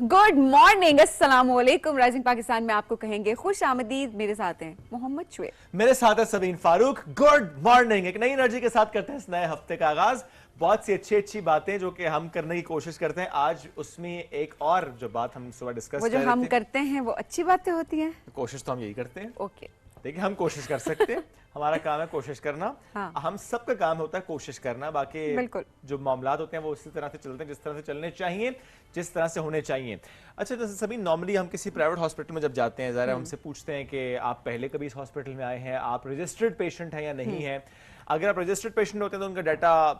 Good morning, अस्सलाम वालेकुम। Rising Pakistan में आपको कहेंगे खुश आमदीद। मेरे साथ हैं मोहम्मद शुएब, मेरे साथ है सबीन फारूक। Good morning. एक नई एनर्जी के साथ करते हैं इस नए हफ्ते का आगाज। बहुत सी अच्छी बातें जो कि हम करने की कोशिश करते हैं। आज उसमें एक और जो बात हम सुबह डिस्कस वो जो हम करते हैं वो अच्छी बातें होती हैं। कोशिश तो हम यही करते हैं। ओके, देखिए, हम कोशिश कर सकते हैं, हमारा काम है कोशिश करना। हाँ। हम सबका काम होता है कोशिश करना। बाकी बिल्कुल। जो मामलात होते हैं वो उसी तरह से चलते हैं जिस तरह से चलने चाहिए, जिस तरह से होने चाहिए। अच्छा, जैसे सभी नॉर्मली हम किसी प्राइवेट हॉस्पिटल में जब जाते हैं, ज़रा हमसे पूछते हैं कि आप पहले कभी इस हॉस्पिटल में आए हैं, आप रजिस्टर्ड पेशेंट हैं या नहीं हैं। अगर आप रजिस्टर्ड पेशेंट होते हैं तो उनका डाटा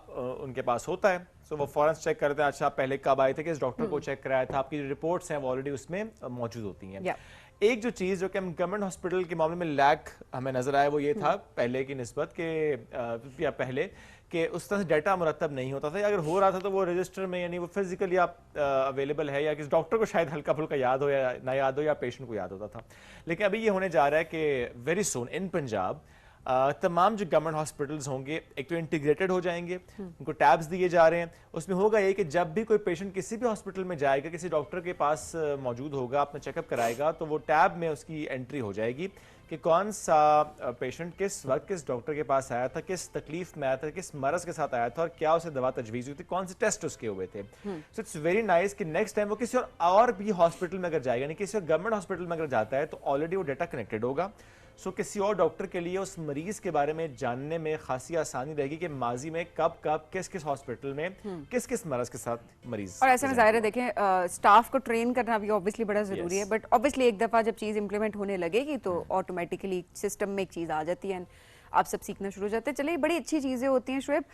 उनके पास होता है, सो वो फौरन चेक करते हैं। अच्छा, आप पहले कब आए थे, किस डॉक्टर को चेक कराया था, आपकी जो रिपोर्ट्स हैं वो ऑलरेडी उसमें मौजूद होती हैं। एक जो चीज़ जो कि हम गवर्नमेंट हॉस्पिटल के मामले में लैक हमें नजर आया वो ये था पहले की निस्बत के या पहले कि उस तरह से डाटा मुरतब नहीं होता था। अगर हो रहा था तो वो रजिस्टर में, यानी वो फिजिकली आप अवेलेबल है या किस डॉक्टर को शायद हल्का फुल्का याद हो या ना याद हो या पेशेंट को याद होता था। लेकिन अभी ये होने जा रहा है कि वेरी सून इन पंजाब तमाम जो गवर्नमेंट हॉस्पिटल्स होंगे एक तो इंटीग्रेटेड हो जाएंगे, उनको टैब्स दिए जा रहे हैं। उसमें होगा ये कि जब भी कोई पेशेंट किसी भी हॉस्पिटल में जाएगा, किसी डॉक्टर के पास मौजूद होगा, अपना चेकअप कराएगा, तो वो टैब में उसकी एंट्री हो जाएगी कि कौन सा पेशेंट किस वक्त किस डॉक्टर के पास आया था, किस तकलीफ में आया था, किस मरज के साथ आया था और क्या उसे दवा तजवीज़ हुई थी, कौन से टेस्ट उसके हुए थे। सो इट्स वेरी नाइस कि नेक्स्ट टाइम वो किसी और भी हॉस्पिटल में अगर जाएगा, यानी किसी और गवर्नमेंट हॉस्पिटल में अगर जाता है तो ऑलरेडी वो डाटा कनेक्टेड होगा। सो किसी और डॉक्टर के लिए उस मरीज के बारे में जानने में खासी आसानी रहेगी कि माजी में कब कब किस किस हॉस्पिटल में किस किस मरज के साथ मरीज। और ऐसे में जाहिर है देखें, स्टाफ को ट्रेन करना भी ऑब्वियसली बड़ा जरूरी है, बट ऑब्वियसली एक दफा जब चीज इंप्लीमेंट होने लगेगी तो ऑटोमेटिकली सिस्टम में एक चीज आ जाती है, आप सब सीखना शुरू हो जाते हैं। चलिए, बड़ी अच्छी चीजें होती हैं शुएब,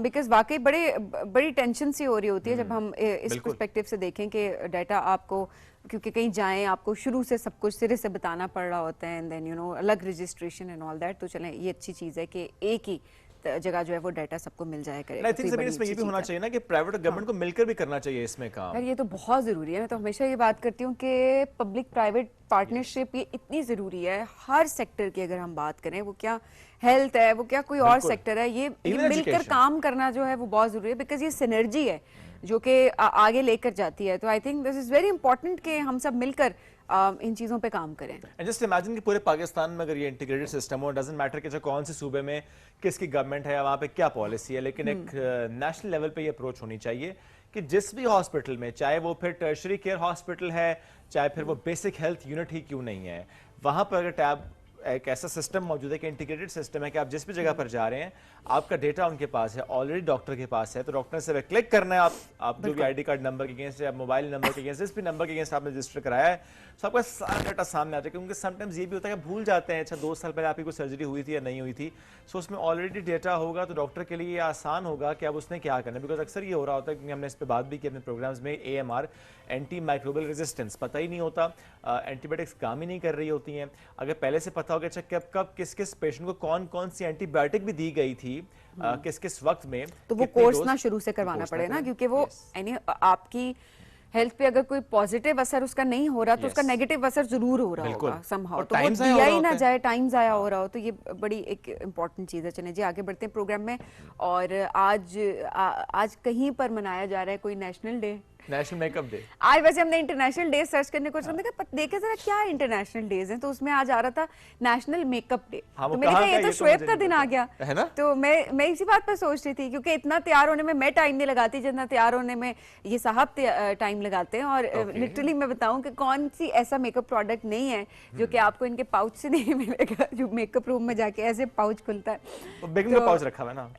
बिकॉज वाकई बड़ी टेंशन सी हो रही होती है जब हम इस पर्सपेक्टिव से देखें कि डाटा आपको, क्योंकि कहीं जाएं आपको शुरू से सब कुछ सिरे से बताना पड़ रहा होता है, एंड देन अलग रजिस्ट्रेशन एंड ऑल दैट। तो चलें, ये अच्छी चीज़ है कि एक ही जगह जो है वो डाटा सबको मिल जाया करेगा। आई थिंक इसमें ये भी होना चाहिए ना कि प्राइवेट और गवर्नमेंट को मिलकर भी करना चाहिए इसमें काम। यार, ये तो बहुत ज़रूरी है। मैं तो हमेशा ये बात करती हूँ कि पब्लिक प्राइवेट पार्टनरशिप ये इतनी ज़रूरी है हर सेक्टर की। अगर हम बात करें, वो क्या हेल्थ है, वो क्या कोई और सेक्टर है, ये मिलकर काम करना जो है वो बहुत ज़रूरी है, बिकॉज ये सिनर्जी है जो कि आगे लेकर जाती है। तो I think this is very important कि हम सब मिलकर इन चीज़ों पे काम करें। एंड जस्ट इमेजिन कि पूरे पाकिस्तान में अगर ये इंटीग्रेटेड सिस्टम हो, डजंट मैटर कि कौन से सूबे में किसकी गवर्नमेंट है या वहाँ पे क्या पॉलिसी है, लेकिन एक नेशनल लेवल पे ये अप्रोच होनी चाहिए कि जिस भी हॉस्पिटल में, चाहे वो फिर टर्शरी केयर हॉस्पिटल है, चाहे फिर वो बेसिक हेल्थ यूनिट ही क्यों नहीं है, वहाँ पर अगर टैब एक ऐसा सिस्टम मौजूद है कि इंटीग्रेटेड सिस्टम है कि आप जिस भी जगह पर जा रहे हैं आपका डेटा उनके पास है, ऑलरेडी डॉक्टर के पास है, तो डॉक्टर से क्लिक करना है। आप जो भी आईडी कार्ड नंबर के अगेंस्ट या मोबाइल नंबर के अगेंस्ट, जिस भी नंबर के अगेंस्ट आपने रजिस्टर कराया है, तो आपका सारा डाटा सामने आ जाए। क्योंकि समटाइम्स ये भी होता है कि भूल जाते हैं, अच्छा 2 साल पहले आपकी कोई सर्जरी हुई थी या नहीं हुई थी। सो उसमें ऑलरेडी डेटा होगा तो डॉक्टर के लिए ये आसान होगा कि अब उसने क्या करना है। बिकॉज अक्सर ये हो रहा होता है, क्योंकि हमने इस पर बात भी की अपने प्रोग्राम्स में, AMR एंटी माइक्रोबियल रेजिस्टेंस पता ही नहीं होता, एंटीबायोटिक्स काम ही नहीं कर रही होती हैं। अगर पहले से पता होगा अच्छा कब कब किस किस पेशेंट को कौन कौन सी एंटीबायोटिक भी दी गई थी किस किस वक्त में, तो वो कोर्स ना शुरू से करवाना पड़े ना, क्योंकि वो यानी आपकी हेल्थ पे अगर कोई पॉजिटिव असर उसका नहीं हो रहा तो उसका नेगेटिव असर जरूर हो रहा होगा समहाउ, तो वो दिया ही ना जाए, टाइम जाया हो रहा हो, तो ये बड़ी एक इम्पॉर्टेंट चीज़ है। चलें जी, आगे बढ़ते हैं प्रोग्राम में। और आज कहीं पर मनाया जा रहा है कोई national day, national makeup day. आज वैसे हमने इंटरनेशनल डे सर्च करने को देखे जरा क्या इंटरनेशनल डेज हैं, तो उसमें आज आ रहा था नेशनल मेकअप डे। तो मैंने कहा ये तो शुएब का दिन आ गया है ना। तो मैं इसी बात पर सोच रही थी, क्योंकि इतना तैयार होने में मैं टाइम नहीं लगाती जितना तैयार होने में ये साहब टाइम लगाते हैं। और लिटरली मैं बताऊं कि कौन सी ऐसा मेकअप प्रोडक्ट नहीं है जो कि आपको इनके पाउच से नहीं मिलेगा, जो मेकअप रूम में जाके ऐसे पाउच खुलता है। बेगम का पाउच रखा हुआ है ना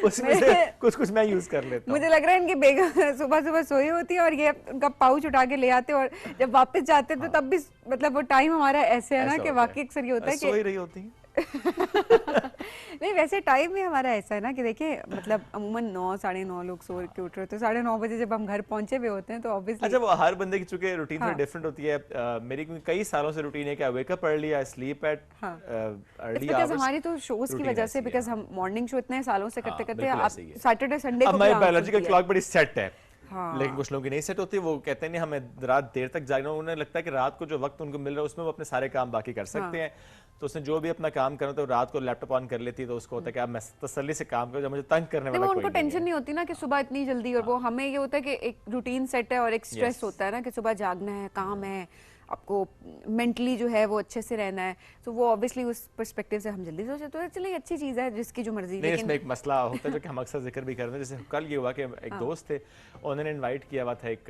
उसमें से कुछ मैं यूज कर लेता हूं। मुझे लग रहा है इनकी बेगम सुबह सुबह सोई होती है और ये उनका पाउच उठा के ले आते हैं, और जब वापस जाते हैं तो तब भी मतलब वो टाइम हमारा ऐसे है ना कि वाकई अक्सर ये होता है कि सोई रही होती है। नहीं, वैसे टाइम भी हमारा ऐसा है ना कि देखिए, मतलब अमूमन 9 साढ़े 9 लोग सो के उठ रहे होते हैं, 9:30 बजे जब हम घर पहुंचे हुए होते हैं तो ऑब्वियसली। अच्छा, वो हर बंदे की चूंकि रूटीन थोड़ी डिफरेंट होती है। मेरी कई सालों से रूटीन है कि I wake up early, I sleep at early hours. हमारी तो शोज की वजह से, बिकॉज हम मॉर्निंग शो इतने सालों से करते करते आप सैटरडे संडे को हमारी बायोलॉजिकल क्लॉक बड़ी सेट है। हाँ। लेकिन कुछ लोगों की नहीं सेट होती, वो कहते हैं नहीं हमें रात देर तक जागना, उन्हें लगता है कि रात को जो वक्त उनको मिल रहा है उसमें वो अपने सारे काम बाकी कर सकते हैं। तो उसने जो भी अपना काम करना तो रात को लैपटॉप ऑन कर लेती है, तो उसको होता है कि अब मैं तसल्ली से काम करूं, जब मुझे तंग करने नहीं, वाला वो कोई उनको नहीं टेंशन है। नहीं होती ना कि सुबह इतनी जल्दी, और वो हमें ये होता है कि एक रूटीन सेट है और एक स्ट्रेस Yes. होता है ना कि सुबह जागना है, काम है, आपको मेंटली जो है वो अच्छे से रहना है। तो वो ऑब्वियसली उस पर्सपेक्टिव से हम जल्दी सोचे, तो चलिए अच्छी चीज़ है, जिसकी जो मर्जी। नहीं, लेकिन इसमें एक मसला होता है जो कि हम अक्सर जिक्र भी करते हैं। जैसे कल ये हुआ कि एक दोस्त थे, उन्होंने इनवाइट किया हुआ था एक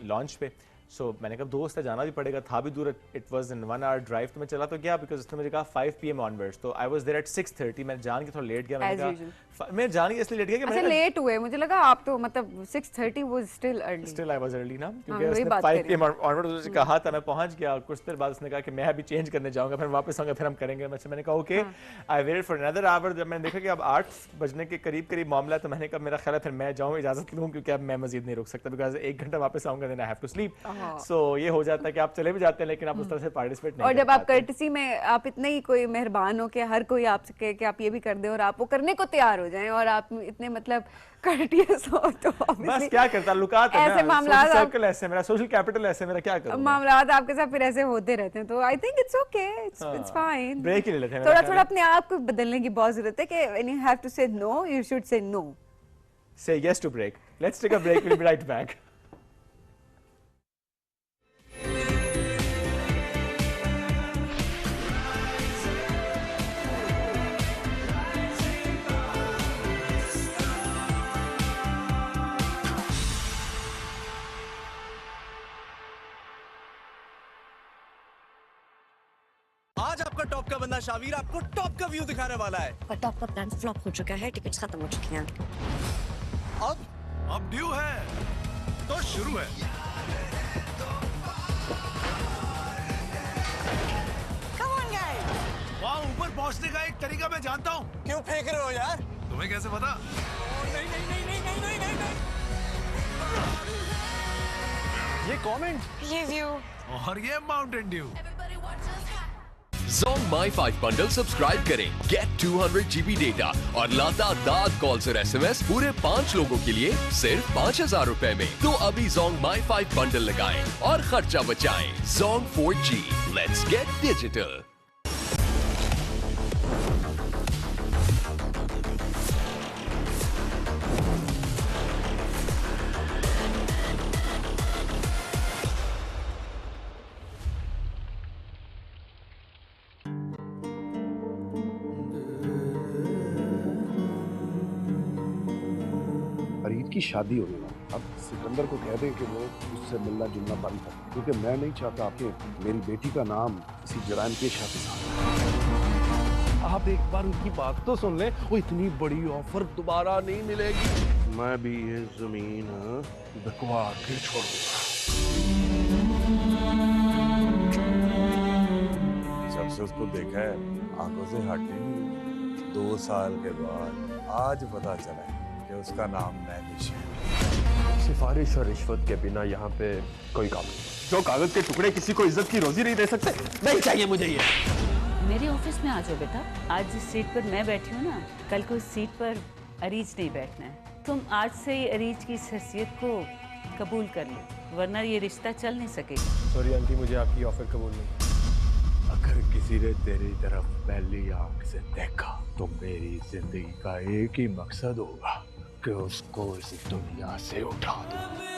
लॉन्च पे। सो मैंने कहा दोस्त है, जाना भी पड़ेगा, था भी दूर, it was in 1 hour drive. तो मैं चला तो गया, बिकॉज उसने मुझे कहा 5 PM ऑनवर्ड्स, तो आई वाज देयर एट 6:30। मैं जान के थोड़ा लेट गया, मैंने As कहा मैं जान के इसलिए लेट गया कि अच्छा मैंने लेट हुए, मुझे लगा आप तो मतलब 6:30 was still early. Still I was early ना, क्योंकि वही उसने बात 5 करें। PM ऑनवर्ड्स उसने कहा था। मैं पहुंच गया, कुछ देर बाद उसने कहा कि मैं अभी चेंज करने जाऊंगा, फिर वापस आऊंगा, फिर हम करेंगे। मैंने कहा okay, I waited for another our. जब मैंने देखा कि अब 8 बजने के करीब मामला है, तो मैंने कहा मेरा ख्याल है फिर मैं जाऊँ, इजाजत लूँ, क्योंकि अब मैं मजीद नहीं रुक सकता, बिकॉज 1 घंटा वापस आऊंगा, then I have to sleep. So ये हो जाता है कि आप चले भी जाते हैं, लेकिन आप उस तरह से पार्टिसिपेट नहीं और कर जब आप पाते। कर्टसी में आप इतने ही कोई मेहरबान हो कि हर कोई आपसे कहे कि आप ये भी कर दें और आप वो करने को तैयार हो जाएं, और आप इतने मतलब कर्टियस हो, तो बस obviously क्या करता, लुकात है ऐसे ना, मामलात सोशल आप- सर्कल ऐसे, मेरा सोशल कैपिटल ऐसे, मेरा क्या करूं मैं? मामलात आपके साथ फिर ऐसे होते रहते हैं, तो I think it's okay, it's fine. Break ही ले लेते हैं, थोड़ा मेरा थोड़ा अपने आप को बदलने की बहुत जरूरत है कि when you have to say no, you should say no. Say yes to break. Let's take a break. We'll be right back. आज आपका टॉप का बंदा शावीर आपको टॉप का व्यू दिखाने वाला है। पर टॉप का प्लान फ्लॉप हो चुका है, टिकट्स खत्म हो चुकी हैं। अब ड्यू है तो शुरू है। Come on guys! वहाँ ऊपर पहुँचने का एक तरीका मैं जानता हूँ। क्यों फेंक रहे हो यार? तुम्हें कैसे पता? नहीं नहीं नहीं नहीं नहीं नहीं नहीं ये कमेंट ये व्यू और ये Mountain Dew. Zong My5 bundle subscribe करें, गेट 200 GB डेटा और लातादार कॉल्स और SMS पूरे 5 लोगों के लिए सिर्फ 5,000 रुपए में। तो अभी Zong My5 बंडल लगाएं और खर्चा बचाएं। Zong 4G, let's get digital। Farid की शादी होने वाली। अब सिकंदर को कह दें कि वो उससे मिलना जुलना बंद कर, क्योंकि मैं नहीं चाहता कि मेरी बेटी का नाम किसी जराइम पेशा के साथ। आप एक बार उनकी बात तो सुन लें, वो इतनी बड़ी ऑफर दोबारा नहीं मिलेगी। मैं भी ये जमीन बिकवा के छोड़ दूंगा। जब से उसको देखा है आंखों से हटी नहीं। 2 साल के बाद आज पता चला है कि उसका नाम नैनिश है। सिफारिश और रिश्वत के बिना यहाँ पे कोई काम नहीं। जो कागज के टुकड़े किसी को इज्जत की रोजी नहीं दे सकते, नहीं चाहिए मुझे ये। मेरे ऑफिस में आ जाओ बेटा। आज जिस सीट पर मैं बैठी हूँ ना, कल को इस सीट पर अरीज नहीं बैठना है। तुम आज से ही अरीज की इस हैसियत को कबूल कर लो, वरना ये रिश्ता चल नहीं सकेगा। सॉरी आंटी, मुझे आपकी ऑफर कबूल नहीं। अगर किसी ने तेरी तरफ पहली आंख से देखा तो मेरी जिंदगी का एक ही मकसद होगा कि उसको इस दुनिया से उठा दूं।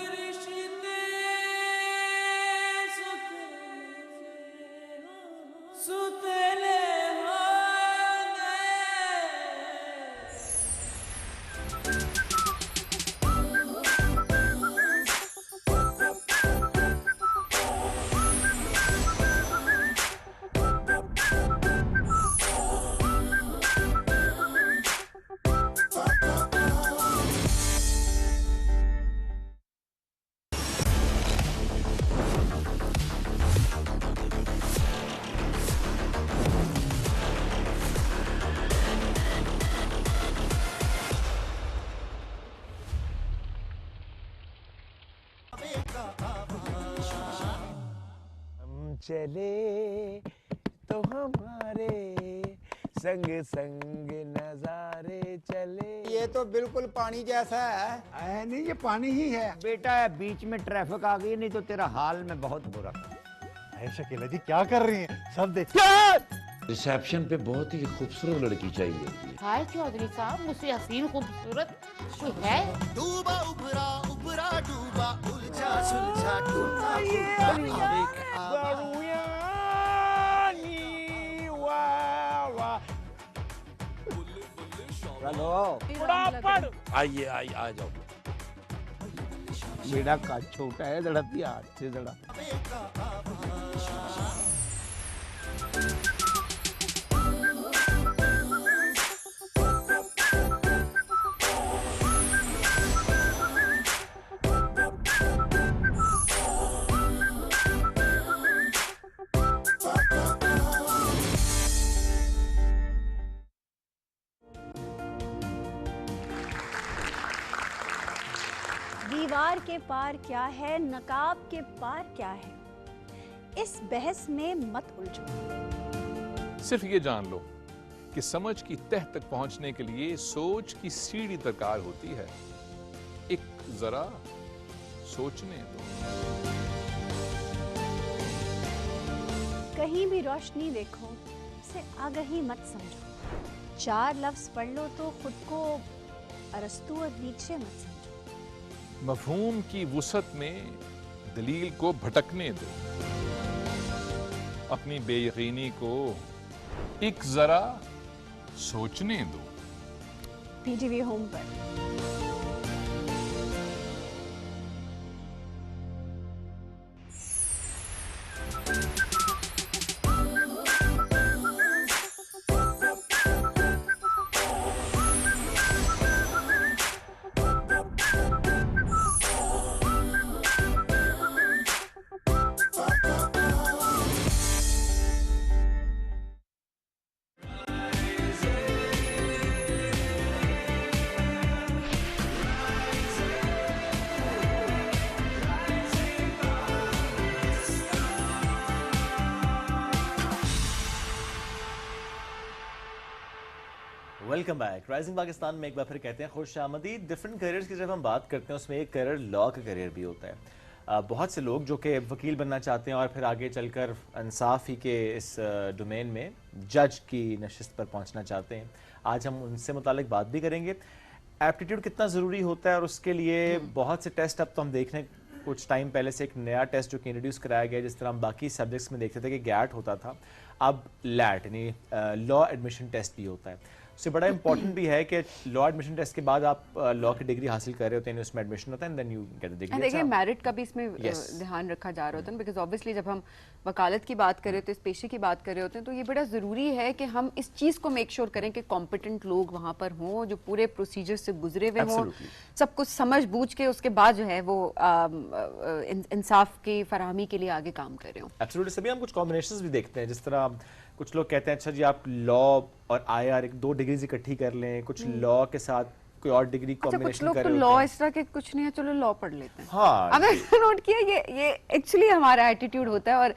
हम चले तो हमारे संग संग नजारे चले। ये तो बिल्कुल पानी जैसा है। नहीं, ये पानी ही है बेटा। बीच में ट्रैफिक आ गई, नहीं तो तेरा हाल में बहुत बुरा। शकीला जी क्या कर रही हैं? सब देख। रिसेप्शन पे बहुत ही खूबसूरत लड़की चाहिए। हाय चौधरी साहब, मुझसे हसीन खूबसूरत कोई है? डूबा उभरा उभरा डूबा उलझा सुलझा डूबा आइए आइए आ जाओ। बेड़ा का छोटा है, जरा हाथ से जरा। दीवार के पार क्या है, नकाब के पार क्या है, इस बहस में मत उलझो। सिर्फ ये जान लो कि समझ की तह तक पहुंचने के लिए सोच की सीढ़ी दरकार होती है। एक जरा सोचने दो। कहीं भी रोशनी देखो, उसे आगही मत समझो। 4 लफ्ज पढ़ लो तो खुद को अरस्तू और नीचे मत समझो। मफहूम की वुसअत में दलील को भटकने दो। अपनी बेयकीनी को एक जरा सोचने दो। पीटीवी होम पर। Welcome back. राइजिंग पाकिस्तान में एक बार फिर कहते हैं खुश आमदीद। डिफरेंट करियर्स की जब हम बात करते हैं उसमें एक करियर लॉ का करियर भी होता है। बहुत से लोग जो कि वकील बनना चाहते हैं और फिर आगे चलकर इंसाफ ही के इस डोमेन में जज की नशिस्त पर पहुंचना चाहते हैं। आज हम उनसे मुतालिक बात भी करेंगे। एप्टीट्यूड कितना ज़रूरी होता है और उसके लिए बहुत से टेस्ट अब तो हम देख रहे हैं। कुछ टाइम पहले से एक नया टेस्ट जो कि इंट्रोड्यूस कराया गया, जिस तरह हम बाकी सब्जेक्ट्स में देखते थे कि गैट होता था, अब लैट यानी लॉ एडमिशन टेस्ट भी होता है। उससे बड़ा इंपॉर्टेंट भी है कि लॉ एडमिशन टेस्ट के बाद आप लॉ की डिग्री हासिल कर रहे होते हैं, उसमें एडमिशन होता है, then you get the degree. देखिए मेरिट का भी इसमें ध्यान रखा जा रहा होता है, बिकॉज ऑब्वियसली जब हम वकालत की बात कर रहे होते हैं, इस पेशे की बात कर रहे होते हैं, तो ये बड़ा ज़रूरी है कि हम इस चीज़ को मेक श्योर करें कि कॉम्पिटेंट लोग वहाँ पर हों, जो पूरे प्रोसीजर से गुजरे हुए हों, सब कुछ समझ बूझ के उसके बाद जो है वो इंसाफ की फराहमी के लिए आगे काम कर रहे हों। एब्सोल्युटली। सभी हम कुछ कॉम्बिनेशंस भी देखते हैं, जिस तरह कुछ लोग कहते हैं अच्छा जी आप लॉ और IR एक 2 डिग्रीज इकट्ठी कर लें, कुछ लॉ के साथ कोई और डिग्री कॉम्बिनेशन कुछ लोग तो लॉ इस तरह के कुछ नहीं है, चलो लॉ पढ़ लेते हैं। हाँ, अब नोट किया ये एक्चुअली हमारा एटीट्यूड होता है। और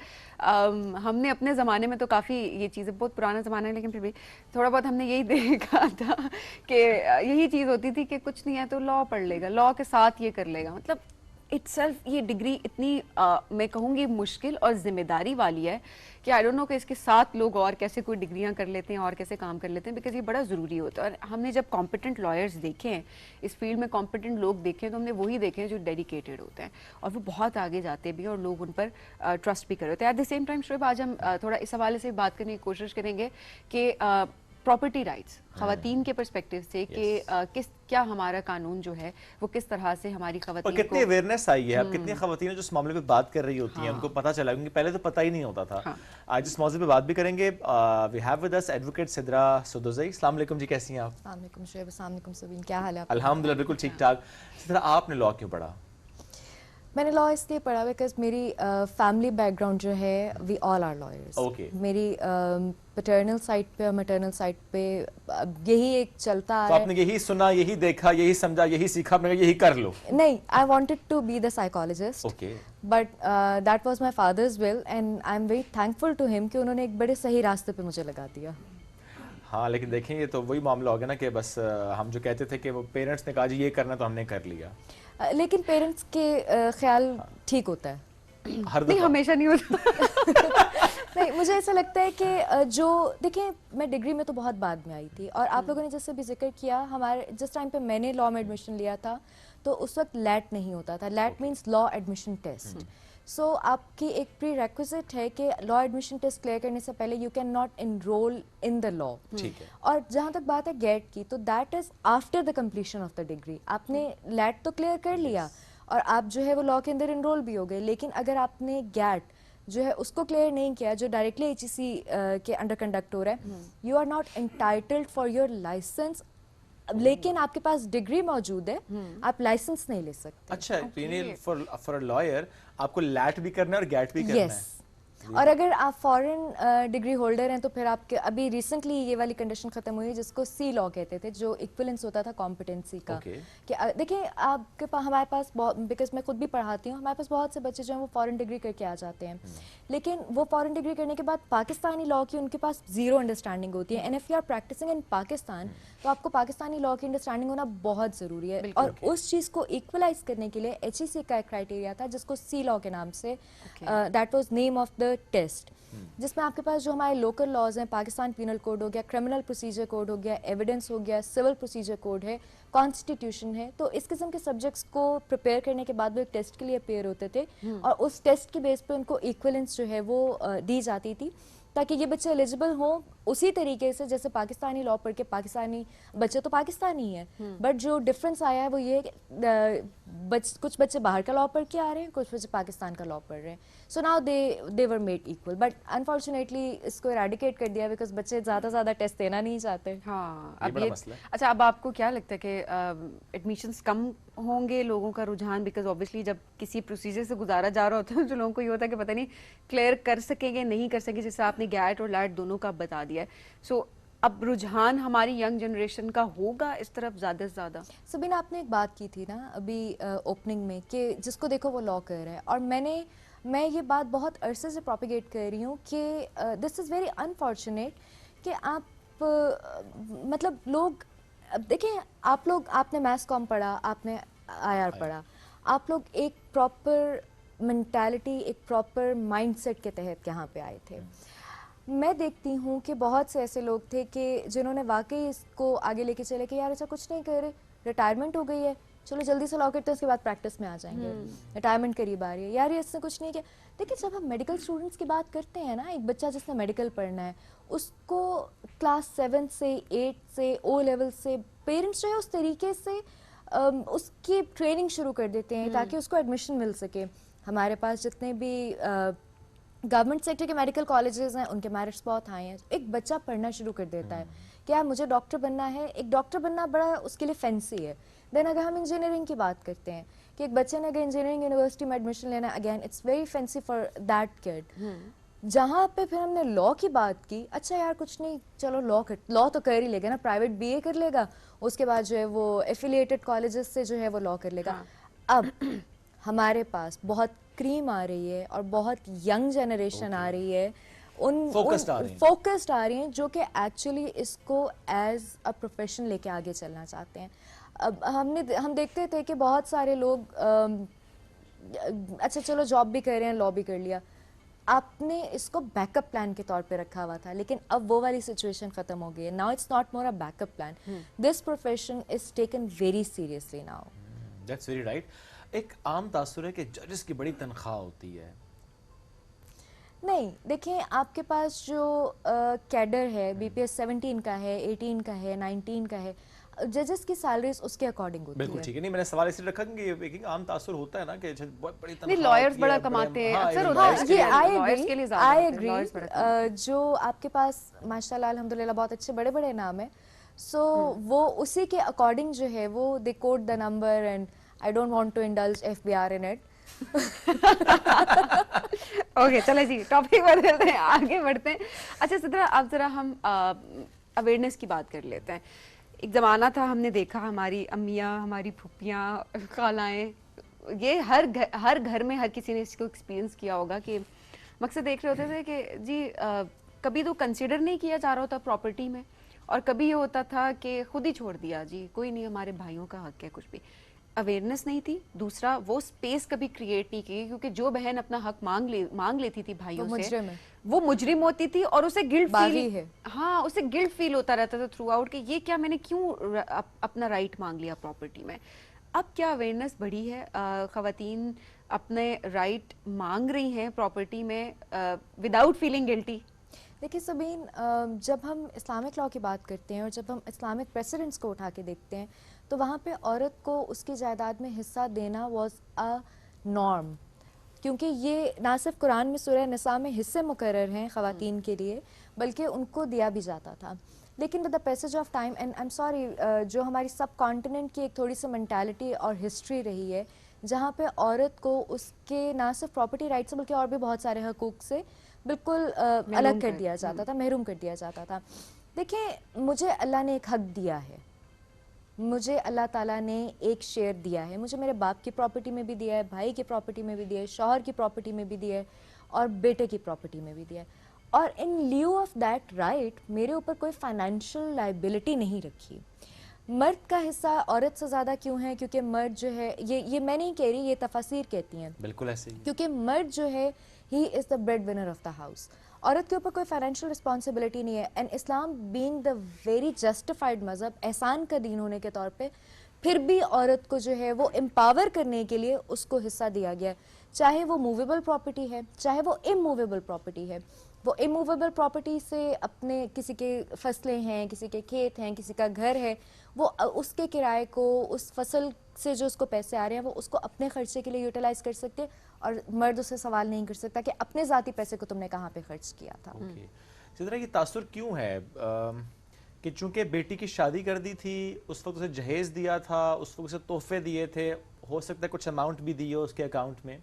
हमने अपने ज़माने में तो काफ़ी ये चीज़ें, बहुत पुराना ज़माना है लेकिन फिर भी थोड़ा बहुत हमने यही देखा था कि यही चीज़ होती थी कि कुछ नहीं है तो लॉ पढ़ लेगा, लॉ के साथ ये कर लेगा। मतलब इटसेल्फ ये डिग्री इतनी मैं कहूँगी मुश्किल और जिम्मेदारी वाली है कि आई डोंट नो कि इसके साथ लोग और कैसे कोई डिग्रियां कर लेते हैं और कैसे काम कर लेते हैं, बिकॉज ये बड़ा ज़रूरी होता है। और हमने जब कॉम्पिटेंट लॉयर्स देखे हैं, इस फील्ड में कॉम्पिटेंट लोग देखे हैं, तो हमने वही देखे हैं जो डेडिकेटेड होते हैं और वो बहुत आगे जाते भी हैं और लोग उन पर ट्रस्ट भी कर रहे होते हैं। At the same time Shoaib, आज हम थोड़ा इस हवाले से बात करने की कोशिश करेंगे कि प्रॉपर्टी राइट्स ख़वातीन के पर्सपेक्टिव से कि क्या हमारा कानून जो है वो किस तरह से हमारी ख़वातीन और कितनी अवेयरनेस आई है। अब कितनी ख़वातीन जो इस मामले पे बात कर रही होती हैं, उनको पता चला, क्योंकि पहले तो पता ही नहीं होता था। आज इस मौजू पे बात भी करेंगे। We have with us advocate Sidra Sudozai. अस्सलाम वालेकुम जी, कैसी हैं आप? अस्सलाम वालेकुम शुएब, अस्सलाम वालेकुम सबीन, क्या हाल है आपका? अल्हम्दुलिल्लाह बिल्कुल ठीक ठाक। सिद्रा, आपने लॉ क्यों पढ़ा? मैंने लॉ इसलिए पढ़ा बिकॉज मेरी फैमिली बैकग्राउंड जो है, वी ऑल आर लॉयर्स। मेरी पैटर्नल साइड पे और मैटरनल साइड पे यही एक चलता है। तो आपने यही सुना, यही देखा, यही समझा, यही सीखा, आपने यही कर लो? नहीं, I wanted to be the psychologist, but that was my father's will and I am very thankful to him कि उन्होंने एक बड़े सही रास्ते पे मुझे लगा दिया। हाँ, लेकिन देखें ये तो वही मामला हो गया ना कि बस हम जो कहते थे कि वो पेरेंट्स ने कहा जी ये करना तो हमने कर लिया। लेकिन पेरेंट्स के ख्याल ठीक होता है, हर नहीं हमेशा नहीं होता। नहीं, मुझे ऐसा लगता है कि जो देखें, मैं डिग्री में तो बहुत बाद में आई थी, और आप लोगों ने जैसे भी जिक्र किया, हमारे जिस टाइम पे मैंने लॉ में एडमिशन लिया था तो उस वक्त लैट नहीं होता था। LAT means law admission test. So आपकी एक प्री रेक्विजिट है कि लॉ एडमिशन टेस्ट क्लियर करने से पहले you can not enrol in the law. ठीक है। और जहाँ तक बात है गेट की, तो that is after the completion of the degree. आपने लैट तो क्लियर कर लिया और आप जो है वो लॉ के अंदर एनरोल भी हो गए, लेकिन अगर आपने गैट जो है उसको क्लियर नहीं किया, जो डायरेक्टली HEC के अंडर कंडक्ट हो रहा है, you are not entitled for your license. लेकिन आपके पास डिग्री मौजूद है, आप लाइसेंस नहीं ले सकते। अच्छा, फॉर अ लॉयर आपको लैट भी करना है और गैट भी करना है। और अगर आप फॉरेन डिग्री होल्डर हैं तो फिर आपके अभी रिसेंटली ये वाली कंडीशन खत्म हुई जिसको सी लॉ कहते थे, जो इक्विवेलेंस होता था कॉम्पिटेंसी का। कि देखिए आपके पास, हमारे पास बहुत, बिकॉज मैं खुद भी पढ़ाती हूँ, हमारे पास बहुत से बच्चे जो हैं वो फॉरेन डिग्री करके आ जाते हैं, लेकिन वो फॉरेन डिग्री करने के बाद पाकिस्तानी लॉ की उनके पास जीरो अंडरस्टैंडिंग होती है। And if you are practising in Pakistan तो आपको पाकिस्तानी लॉ की अंडरस्टैंडिंग होना बहुत ज़रूरी है। और उस चीज़ को इक्वलाइज करने के लिए HEC का एक क्राइटेरिया था जिसको सी लॉ के नाम से, that was name of the test, जिसमें आपके पास जो हमारे लोकल लॉज हैं, पाकिस्तान पीनल कोड हो गया, क्रिमिनल प्रोसीजर कोड हो गया, एविडेंस हो गया, सिविल प्रोसीजर कोड है, कॉन्स्टिट्यूशन है, तो इस किस्म के सब्जेक्ट्स को प्रिपेयर करने के बाद वो एक टेस्ट के लिए अपेयर होते थे और उस टेस्ट के बेस पे उनको इक्विवेलेंस जो है वो दी जाती थी, ताकि ये बच्चे एलिजिबल हों उसी तरीके से जैसे पाकिस्तानी लॉ पढ़ के पाकिस्तानी बच्चे तो पाकिस्तानी है, बट जो डिफरेंस आया है वो ये है कि कुछ बच्चे बाहर का लॉ पढ़ के आ रहे हैं, कुछ बच्चे पाकिस्तान का लॉ पढ़ रहे हैं। So now they were made equal, but unfortunately इसको इरेडिकेट कर दिया बिकॉज बच्चे ज़्यादा टेस्ट देना नहीं चाहते। हाँ, अब ये अच्छा, अब आपको क्या लगता है कि एडमिशन्स कम होंगे, लोगों का रुझान, बिकॉज ऑब्वियसली जब किसी प्रोसीजर से गुजारा जा रहा होता है जो लोगों को ये होता है कि पता नहीं क्लियर कर सकेंगे नहीं कर सकेंगे, जैसे आपने गैट और लैट दोनों का बता दिया है। सो अब रुझान हमारी यंग जनरेशन का होगा इस तरफ ज़्यादा से ज़्यादा। सबीना, आपने एक बात की थी ना अभी ओपनिंग में कि जिसको देखो वो लॉ कर रहा है, और मैं ये बात बहुत अरसे से प्रोपिगेट कर रही हूँ कि दिस इज़ वेरी अनफॉर्चुनेट कि आप मतलब लोग, अब देखें, आपने मैथ्स कॉम पढ़ा, आपने IR पढ़ा, आप लोग एक प्रॉपर मेंटालिटी, एक प्रॉपर माइंडसेट के तहत यहाँ पे आए थे। मैं देखती हूँ कि बहुत से ऐसे लोग थे कि जिन्होंने वाकई इसको आगे लेके चले कि यार ऐसा कुछ नहीं कर रहे, रिटायरमेंट हो गई है, चलो जल्दी से लॉ करते हैं, उसके बाद प्रैक्टिस में आ जाएंगे, रिटायरमेंट करीब आ रही है, यार ये इसने कुछ नहीं किया। देखिए, जब हम मेडिकल स्टूडेंट्स की बात करते हैं ना, एक बच्चा जिसने मेडिकल पढ़ना है उसको क्लास 7 से 8 से O लेवल से पेरेंट्स जो है उस तरीके से उसकी ट्रेनिंग शुरू कर देते हैं ताकि उसको एडमिशन मिल सके। हमारे पास जितने भी गवर्नमेंट सेक्टर के मेडिकल कॉलेजेस हैं उनके मेरिट्स बहुत हाई हैं। एक बच्चा पढ़ना शुरू कर देता है कि यार मुझे डॉक्टर बनना है, एक डॉक्टर बनना बड़ा उसके लिए फैंसी है। देन अगर हम इंजीनियरिंग की बात करते हैं कि एक बच्चे ने अगर इंजीनियरिंग यूनिवर्सिटी में एडमिशन लेना है, again it's very fancy for that kid. जहाँ पे फिर हमने लॉ की बात की, अच्छा यार कुछ नहीं, चलो लॉ तो कर ही लेगा ना, प्राइवेट BA कर लेगा, उसके बाद जो है वो एफिलिएटेड कॉलेजेस से जो है वो लॉ कर लेगा। अब हमारे पास बहुत क्रीम आ रही है और बहुत यंग जनरेशन आ रही है, फोकस्ड आ रही हैं जो कि एक्चुअली इसको एज अ प्रोफेशन लेके आगे चलना चाहते हैं। अब हम देखते थे कि बहुत सारे लोग अच्छा चलो जॉब भी कर रहे हैं, लॉ भी कर लिया, आपने इसको बैकअप प्लान के तौर पे रखा हुआ था, लेकिन अब वो वाली सिचुएशन खत्म हो गई है। Now it's not more a backup plan, this profession is taken very seriously now. That's very right. एक आम तासुर है कि जजेस की बड़ी तनख्वाह होती है। नहीं, देखें, आपके पास जो कैडर है BPS 17 का है, 18 का है, 19 का है, जजेस की सैलरीज उसके अकॉर्डिंग होती है। बिल्कुल ठीक है। नहीं, मैंने सवाल इसलिए रखा कि एक आम तासुर होता है ना कि बहुत बड़ी तनख्वाह, नहीं लॉयर्स बड़ा कमाते हैं अक्सर होता है, ये आई एग्री। जो आपके पास माशाल्लाह अल्हम्दुलिल्लाह बहुत अच्छे बड़े बड़े नाम है, सो वो उसी के अकॉर्डिंग जो है वो they code the number and I don't want to indulge FBR in it. Okay, चले जी, टॉपिक बदलते हैं, आगे बढ़ते हैं। अच्छा सिद्रा, अब जरा हम अवेयरनेस की बात कर लेते हैं। एक ज़माना था, हमने देखा हमारी अम्मियाँ, हमारी फुप्पियाँ, खालाएँ, ये हर घर में हर किसी ने इसको एक्सपीरियंस किया होगा कि मकसद देख रहे होते थे कि जी कभी तो कंसिडर नहीं किया जा रहा होता प्रॉपर्टी में, और कभी ये होता था कि खुद ही छोड़ दिया जी, कोई नहीं, हमारे भाइयों का हक है, कुछ भी अवेयरनेस नहीं थी। दूसरा, वो स्पेस कभी क्रिएट नहीं की, क्योंकि जो बहन अपना हक मांग लेती थी भाइयों से, वो मुजरिम होती थी और उसे गिल्ट फील है। हाँ, उसे गिल्ट फील होता रहता था थ्रू आउट कि ये क्या, मैंने क्यों अपना राइट मांग लिया प्रॉपर्टी में। अब क्या अवेयरनेस बढ़ी है, खवातीन अपने राइट मांग रही हैं प्रॉपर्टी में विदाउट फीलिंग गिल्टी। देखिए सबीन, जब हम इस्लामिक लॉ की बात करते हैं और जब हम इस्लामिक प्रेसिडेंट्स को उठा के देखते हैं, तो वहाँ पे औरत को उसकी जायदाद में हिस्सा देना वाज अ नॉर्म, क्योंकि ये ना सिर्फ कुरान में सूरह निसा में हिस्से मुकर्रर हैं ख़वातीन के लिए, बल्कि उनको दिया भी जाता था। लेकिन with the passage of time, and I am sorry, जो हमारी सब कॉन्टिनेंट की एक थोड़ी सी मेंटालिटी और हिस्ट्री रही है, जहाँ पे औरत को उसके ना सिर्फ प्रॉपर्टी राइट से बल्कि और भी बहुत सारे हकूक़ से बिल्कुल अलग कर दिया जाता था, महरूम कर दिया जाता था। देखिए, मुझे अल्लाह ने एक हक दिया है, मुझे अल्लाह ताला ने एक शेयर दिया है, मुझे मेरे बाप की प्रॉपर्टी में भी दिया है, भाई की प्रॉपर्टी में भी दिया है, शौहर की प्रॉपर्टी में भी दिया है और बेटे की प्रॉपर्टी में भी दिया है। और इन ल्यू ऑफ दैट राइट मेरे ऊपर कोई फाइनेंशियल लाइबिलिटी नहीं रखी। मर्द का हिस्सा औरत से ज़्यादा क्यों है? क्योंकि मर्द जो है, ये मैं नहीं कह रही, ये तफासिर कहती हैं, बिल्कुल ऐसे ही, क्योंकि मर्द जो है he is the bread winner of the house. औरत के ऊपर कोई फाइनेंशियल रिस्पॉन्सिबिलिटी नहीं है। And Islam being the very justified मज़हब, एहसान का दीन होने के तौर पे, फिर भी औरत को जो है वो एम्पावर करने के लिए उसको हिस्सा दिया गया, चाहे वो मूवेबल प्रॉपर्टी है, चाहे वो इमूवेबल प्रॉपर्टी है। वो इमूवेबल प्रॉपर्टी से अपने किसी के फसलें हैं, किसी के खेत हैं, किसी का घर है, वो उसके किराए को, उस फसल से जो उसको पैसे आ रहे हैं, वो उसको अपने खर्चे के लिए यूटिलाइज कर सकते, और मर्द उससे सवाल नहीं कर सकता कि अपने ज़ाती पैसे को तुमने कहाँ पे खर्च किया था। सिद्रा, ये तासुर क्यों है कि चूंकि बेटी की शादी कर दी थी, उस वक्त उसे जहेज दिया था, उस वक्त उसे तोहफे दिए थे, हो सकता है कुछ अमाउंट भी दी हो उसके अकाउंट में,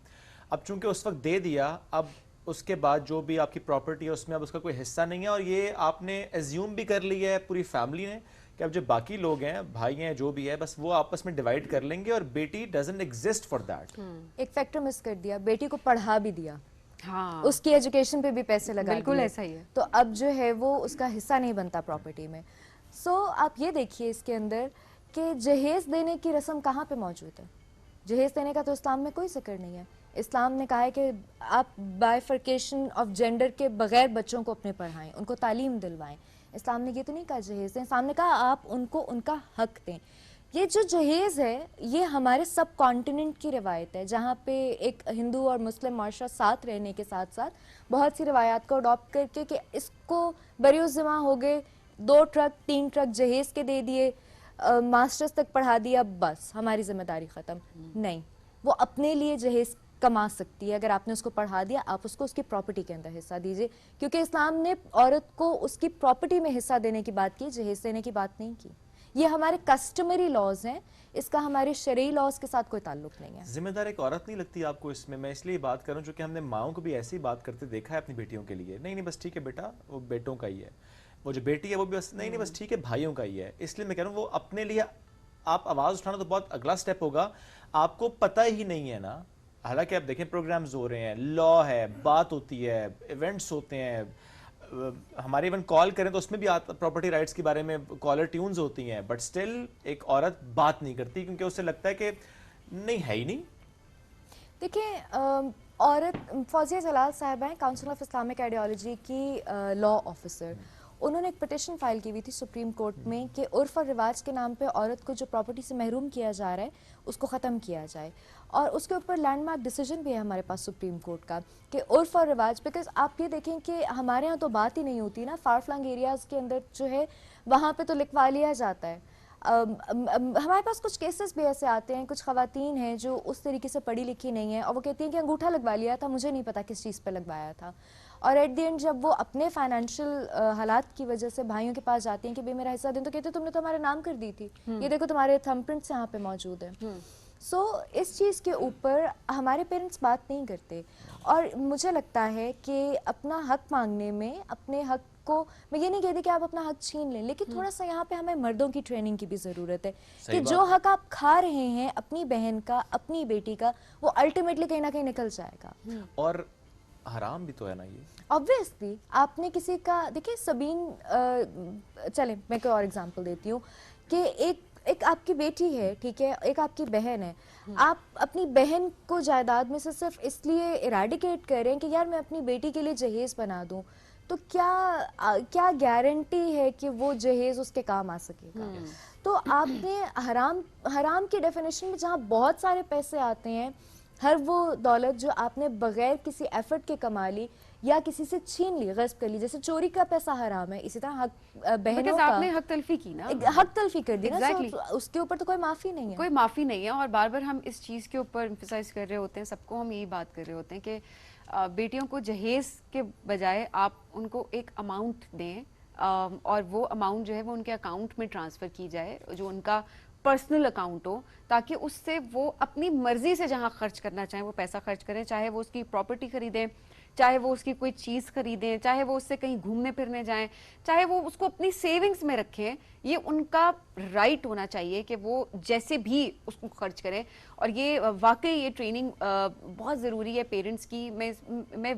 अब चूंकि उस वक्त दे दिया, अब उसके बाद जो भी आपकी प्रॉपर्टी है उसमें अब उसका कोई हिस्सा नहीं है, और ये आपने एज्यूम भी कर लिया है पूरी फैमिली ने कि अब जो बाकी लोग हैं, भाई हैं, जो भी है, बस वो आपस में डिवाइड कर लेंगे, और बेटी डजंट एग्जिस्ट फॉर दैट। एक फैक्टर मिस कर दिया, बेटी को पढ़ा भी दिया, हाँ, उसकी एजुकेशन पे भी पैसे लगा, बिल्कुल ऐसा ही है। तो अब जो है वो उसका हिस्सा नहीं बनता प्रॉपर्टी में। सो आप ये देखिए इसके अंदर कि जहेज देने की रस्म कहाँ पे मौजूद है? जहेज देने का तो इस्लाम में कोई जिक्र नहीं है। इस्लाम ने कहा है कि आप बाइफर्केशन ऑफ जेंडर के बगैर बच्चों को अपने पढ़ाएं, उनको तालीम दिलवाएं। इस्लाम ने ये तो नहीं कहा जहेज दें, इस्लाम ने कहा आप उनको उनका हक दें। ये जो जहेज है, ये हमारे सब कॉन्टिनेंट की रिवायत है, जहाँ पे एक हिंदू और मुस्लिम माशरा साथ रहने के साथ साथ बहुत सी रिवायात को अडॉप्ट करके कि इसको बरिउज़्ज़मा हो गए, 2 ट्रक 3 ट्रक जहेज के दे दिए, मास्टर्स तक पढ़ा दिया, बस हमारी जिम्मेदारी ख़त्म। नहीं, वो अपने लिए जहेज कमा सकती है। अगर आपने उसको पढ़ा दिया, आप उसको उसकी प्रॉपर्टी के अंदर हिस्सा दीजिए, क्योंकि इस्लाम ने औरत को उसकी प्रॉपर्टी में हिस्सा देने की बात की, जहेज देने की बात नहीं की। ये हमारे कस्टमरी लॉज हैं, इसका हमारे शरई लॉज के साथ कोई ताल्लुक नहीं है। जिम्मेदार एक औरत नहीं लगती आपको इसमें? मैं इसलिए बात करूं क्योंकि हमने माओं को भी ऐसी बात करते देखा है अपनी बेटियों के लिए, नहीं बस ठीक है बेटा, वो बेटों का ही है, वो जो बेटी है वो भी बस नहीं बस ठीक है भाइयों का ही है। इसलिए मैं कह रहा हूँ वो अपने लिए आप आवाज़ उठाना तो बहुत अगला स्टेप होगा, आपको पता ही नहीं है ना। हालांकि आप देखें प्रोग्राम्स हो रहे हैं, लॉ है, बात होती है, इवेंट्स होते हैं, हमारे इवन कॉल करें तो उसमें भी प्रॉपर्टी राइट्स के बारे में कॉलर ट्यून्स होती हैं, बट स्टिल एक औरत बात नहीं करती क्योंकि उसे लगता है कि नहीं है ही नहीं। देखिए, औरत फौजिया जलाल साहब हैं, काउंसिल ऑफ इस्लामिक आइडियोलॉजी की लॉ ऑफिसर। उन्होंने एक पिटिशन फाइल की हुई थी सुप्रीम कोर्ट में कि उर्फ और रिवाज के नाम पे औरत को जो प्रॉपर्टी से महरूम किया जा रहा है उसको ख़त्म किया जाए, और उसके ऊपर लैंडमार्क डिसीजन भी है हमारे पास सुप्रीम कोर्ट का कि उर्फ और रिवाज, बिकॉज आप ये देखें कि हमारे यहाँ तो बात ही नहीं होती ना, फार फ्लंग एरियाज़ के अंदर जो है वहाँ पे तो लिखवा लिया जाता है। हमारे पास कुछ केसेस भी ऐसे आते हैं, कुछ ख़वातीन हैं जो उस तरीके से पढ़ी लिखी नहीं है और वो कहती हैं कि अंगूठा लगवा लिया था, मुझे नहीं पता किस चीज़ पे लगवाया था, और एट द एंड जब वो अपने फाइनेंशियल हालात की वजह से भाइयों के पास जाती हैं कि भाई मेरा हिस्सा दें, तो कहते तुमने तो हमारे नाम कर दी थी, ये देखो तुम्हारे थंबप्रिंट्स यहाँ पे मौजूद है। सो इस चीज़ के ऊपर हमारे पेरेंट्स बात नहीं करते, और मुझे लगता है कि अपना हक मांगने में, अपने हक को, मैं ये नहीं कहती कि आप अपना हक छीन लें, लेकिन थोड़ा सा यहाँ पे हमें मर्दों की ट्रेनिंग की भी ज़रूरत है कि जो हक आप खा रहे हैं अपनी बहन का, अपनी बेटी का, वो अल्टीमेटली कहीं ना कहीं निकल जाएगा। और हराम भी तो है ना ये। ऑब्वियसली आपने किसी का, देखिए सबीन, चले मैं कोई और एग्जांपल देती हूँ कि एक आपकी बेटी है, ठीक है, एक आपकी बहन है, आप अपनी बहन को जायदाद में से सिर्फ इसलिए इरेडिकेट करें कि यार मैं अपनी बेटी के लिए जहेज बना दूं, तो क्या गारंटी है कि वो जहेज उसके काम आ सकेगा। तो आपने हराम की डेफिनेशन में जहाँ बहुत सारे पैसे आते हैं, हर वो दौलत जो आपने बगैर किसी एफर्ट के कमा ली या किसी से छीन ली, गस्ब कर ली, जैसे चोरी का पैसा हराम है, इसी तरह बहनों का आपने हक तलफी की ना, हक तलफी कर दी ना, Exactly. उसके ऊपर तो कोई माफी नहीं है, कोई माफी नहीं है। और बार बार हम इस चीज के ऊपर एम्फसाइज कर रहे होते हैं, सबको हम यही बात कर रहे होते हैं कि बेटियों को जहेज के बजाय आप उनको एक अमाउंट दें, और वो अमाउंट जो है वो उनके अकाउंट में ट्रांसफर की जाए, जो उनका पर्सनल अकाउंट हो, ताकि उससे वो अपनी मर्जी से जहाँ खर्च करना चाहें वो पैसा खर्च करें, चाहे वो उसकी प्रॉपर्टी खरीदें, चाहे वो उसकी कोई चीज़ खरीदें, चाहे वो उससे कहीं घूमने फिरने जाएं, चाहे वो उसको अपनी सेविंग्स में रखें। ये उनका राइट होना चाहिए कि वो जैसे भी उसको खर्च करें। और ये वाकई ये ट्रेनिंग बहुत ज़रूरी है पेरेंट्स की। मैं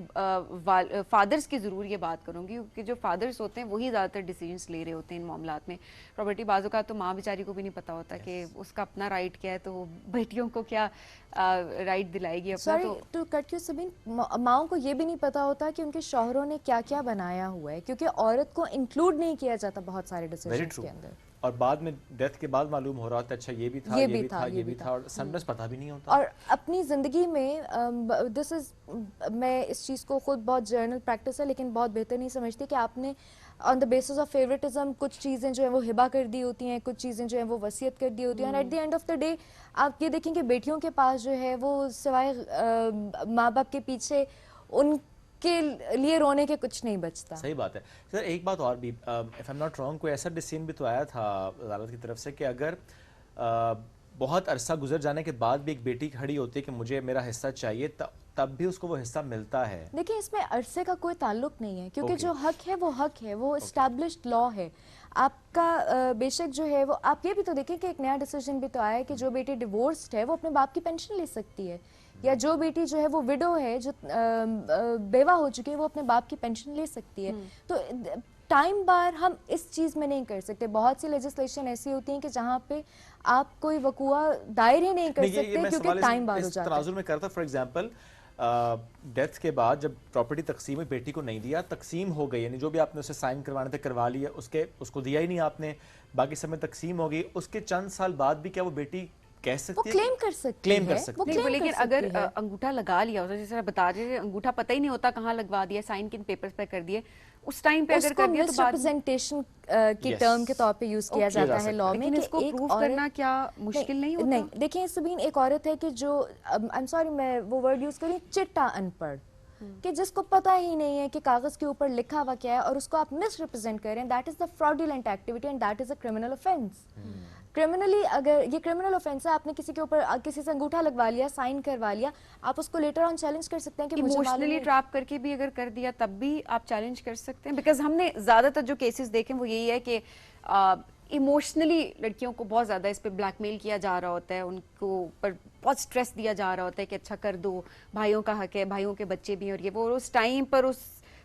फादर्स की ज़रूर ये बात करूँगी, क्योंकि जो फादर्स होते हैं वही ज़्यादातर डिसीजंस ले रहे होते हैं इन मामलात में। प्रॉपर्टी बाजू का तो माँ बेचारी को भी नहीं पता होता कि उसका अपना राइट क्या है, तो वो बेटियों को क्या राइट दिलाएगी अपना। Sorry to cut you Sabeen, माओं को ये भी नहीं पता होता कि उनके शौहरों ने क्या क्या बनाया हुआ है, क्योंकि औरत को इंक्लूड नहीं किया जाता बहुत सारे डिसीजंस के अंदर। और बाद में डेथ के बाद मालूम हो रहा था अच्छा ये भी था, ये भी था, और समटाइम्स पता भी नहीं होता। और अपनी ज़िंदगी में दिस इज़, मैं इस चीज़ को खुद बहुत जर्नल प्रैक्टिस है लेकिन बहुत बेहतर नहीं समझती कि आपने on the basis of favouritism कुछ चीज़ें जो है वो हिबा कर दी होती हैं, कुछ चीज़ें जो है वो वसीयत कर दी होती हैं, और at the end of the day आप ये देखें कि बेटियों के पास जो है वो सिवाय माँ बाप के पीछे उनके लिए रोने के कुछ नहीं बचता। सही बात है सर। एक बात और भी, if I am not wrong, कोई ऐसा डिसीजन भी तो आया था अदालत की तरफ से कि अगर बहुत अरसा गुजर जाने के बाद भी एक बेटी खड़ी होती है कि मुझे मेरा हिस्सा चाहिए, तब भी उसको वो हिस्सा मिलता है। देखिए इसमें अरसे का कोई ताल्लुक नहीं है, क्योंकि जो हक है वो हक है, वो एस्टैब्लिश्ड लॉ है आपका। बेशक जो है वो, आप ये भी तो देखें कि एक नया डिसीजन भी तो आया है कि जो बेटी डिवोर्स्ड है वो अपने बाप की पेंशन ले सकती है, या जो बेटी जो है वो विडो है, जो बेवा हो चुकी है, वो अपने बाप की पेंशन ले सकती है। तो टाइम बार हम इस चीज़ में नहीं कर सकते। बहुत सी लेजिस्लेशन ऐसी होती हैं कि जहाँ पे आप कोई वकुआ दायर ही नहीं कर सकते क्योंकि टाइम बार हो जाता है। तराजुल में करता, फॉर एग्जांपल डेथ के बाद जब प्रॉपर्टी तकसीम हुई, बेटी को नहीं दिया, तकसीम हो गई, यानी जो भी आपने उसे साइन करवाने थे करवा लिया, उसको दिया ही नहीं आपने, बाकी सब में तकसीम हो गई, उसके चंद साल बाद भी क्या वो बेटी कह सकती है? क्लेम कर सकती है, नहीं, लेकिन अगर अंगूठा लगा लिया होता, जैसे बता रहे थे, अंगूठा पता ही नहीं होता कहाँ लगवा दिया, साइन किन पेपर्स पे कर दिए, उस टाइम पे अगर कर दिया तो रिप्रेजेंटेशन की टर्म के तौर पे यूज किया जाता है लॉ में, कि इसको प्रूव करना क्या मुश्किल नहीं होता? नहीं, देखिए सबीन, एक औरत है कि जो, आई एम सॉरी मैं वो वर्ड यूज करूँ, चिट्टा अनपढ़, कि जिसको पता ही नहीं है कि कागज के ऊपर लिखा हुआ क्या है और उसको आप मिसरिप्रेजेंट करें, that is the fraudulent activity and that is a criminal offence. Criminally, अगर ये क्रिमिनल ऑफेंस है, आपने किसी के ऊपर किसी से अंगूठा लगवा लिया, साइन करवा लिया, आप उसको लेटर ऑन चैलेंज कर सकते हैं कि मुझे इमोशनली ट्रैप करके भी अगर कर दिया तब भी आप चैलेंज कर सकते हैं। बिकॉज हमने ज़्यादातर जो केसेस देखे वो यही है कि इमोशनली लड़कियों को बहुत ज़्यादा इस पर ब्लैकमेल किया जा रहा होता है, उनको ऊपर बहुत स्ट्रेस दिया जा रहा होता है कि अच्छा कर दो, भाइयों का हक है, भाइयों के बच्चे भी हैं, और ये वो उस टाइम पर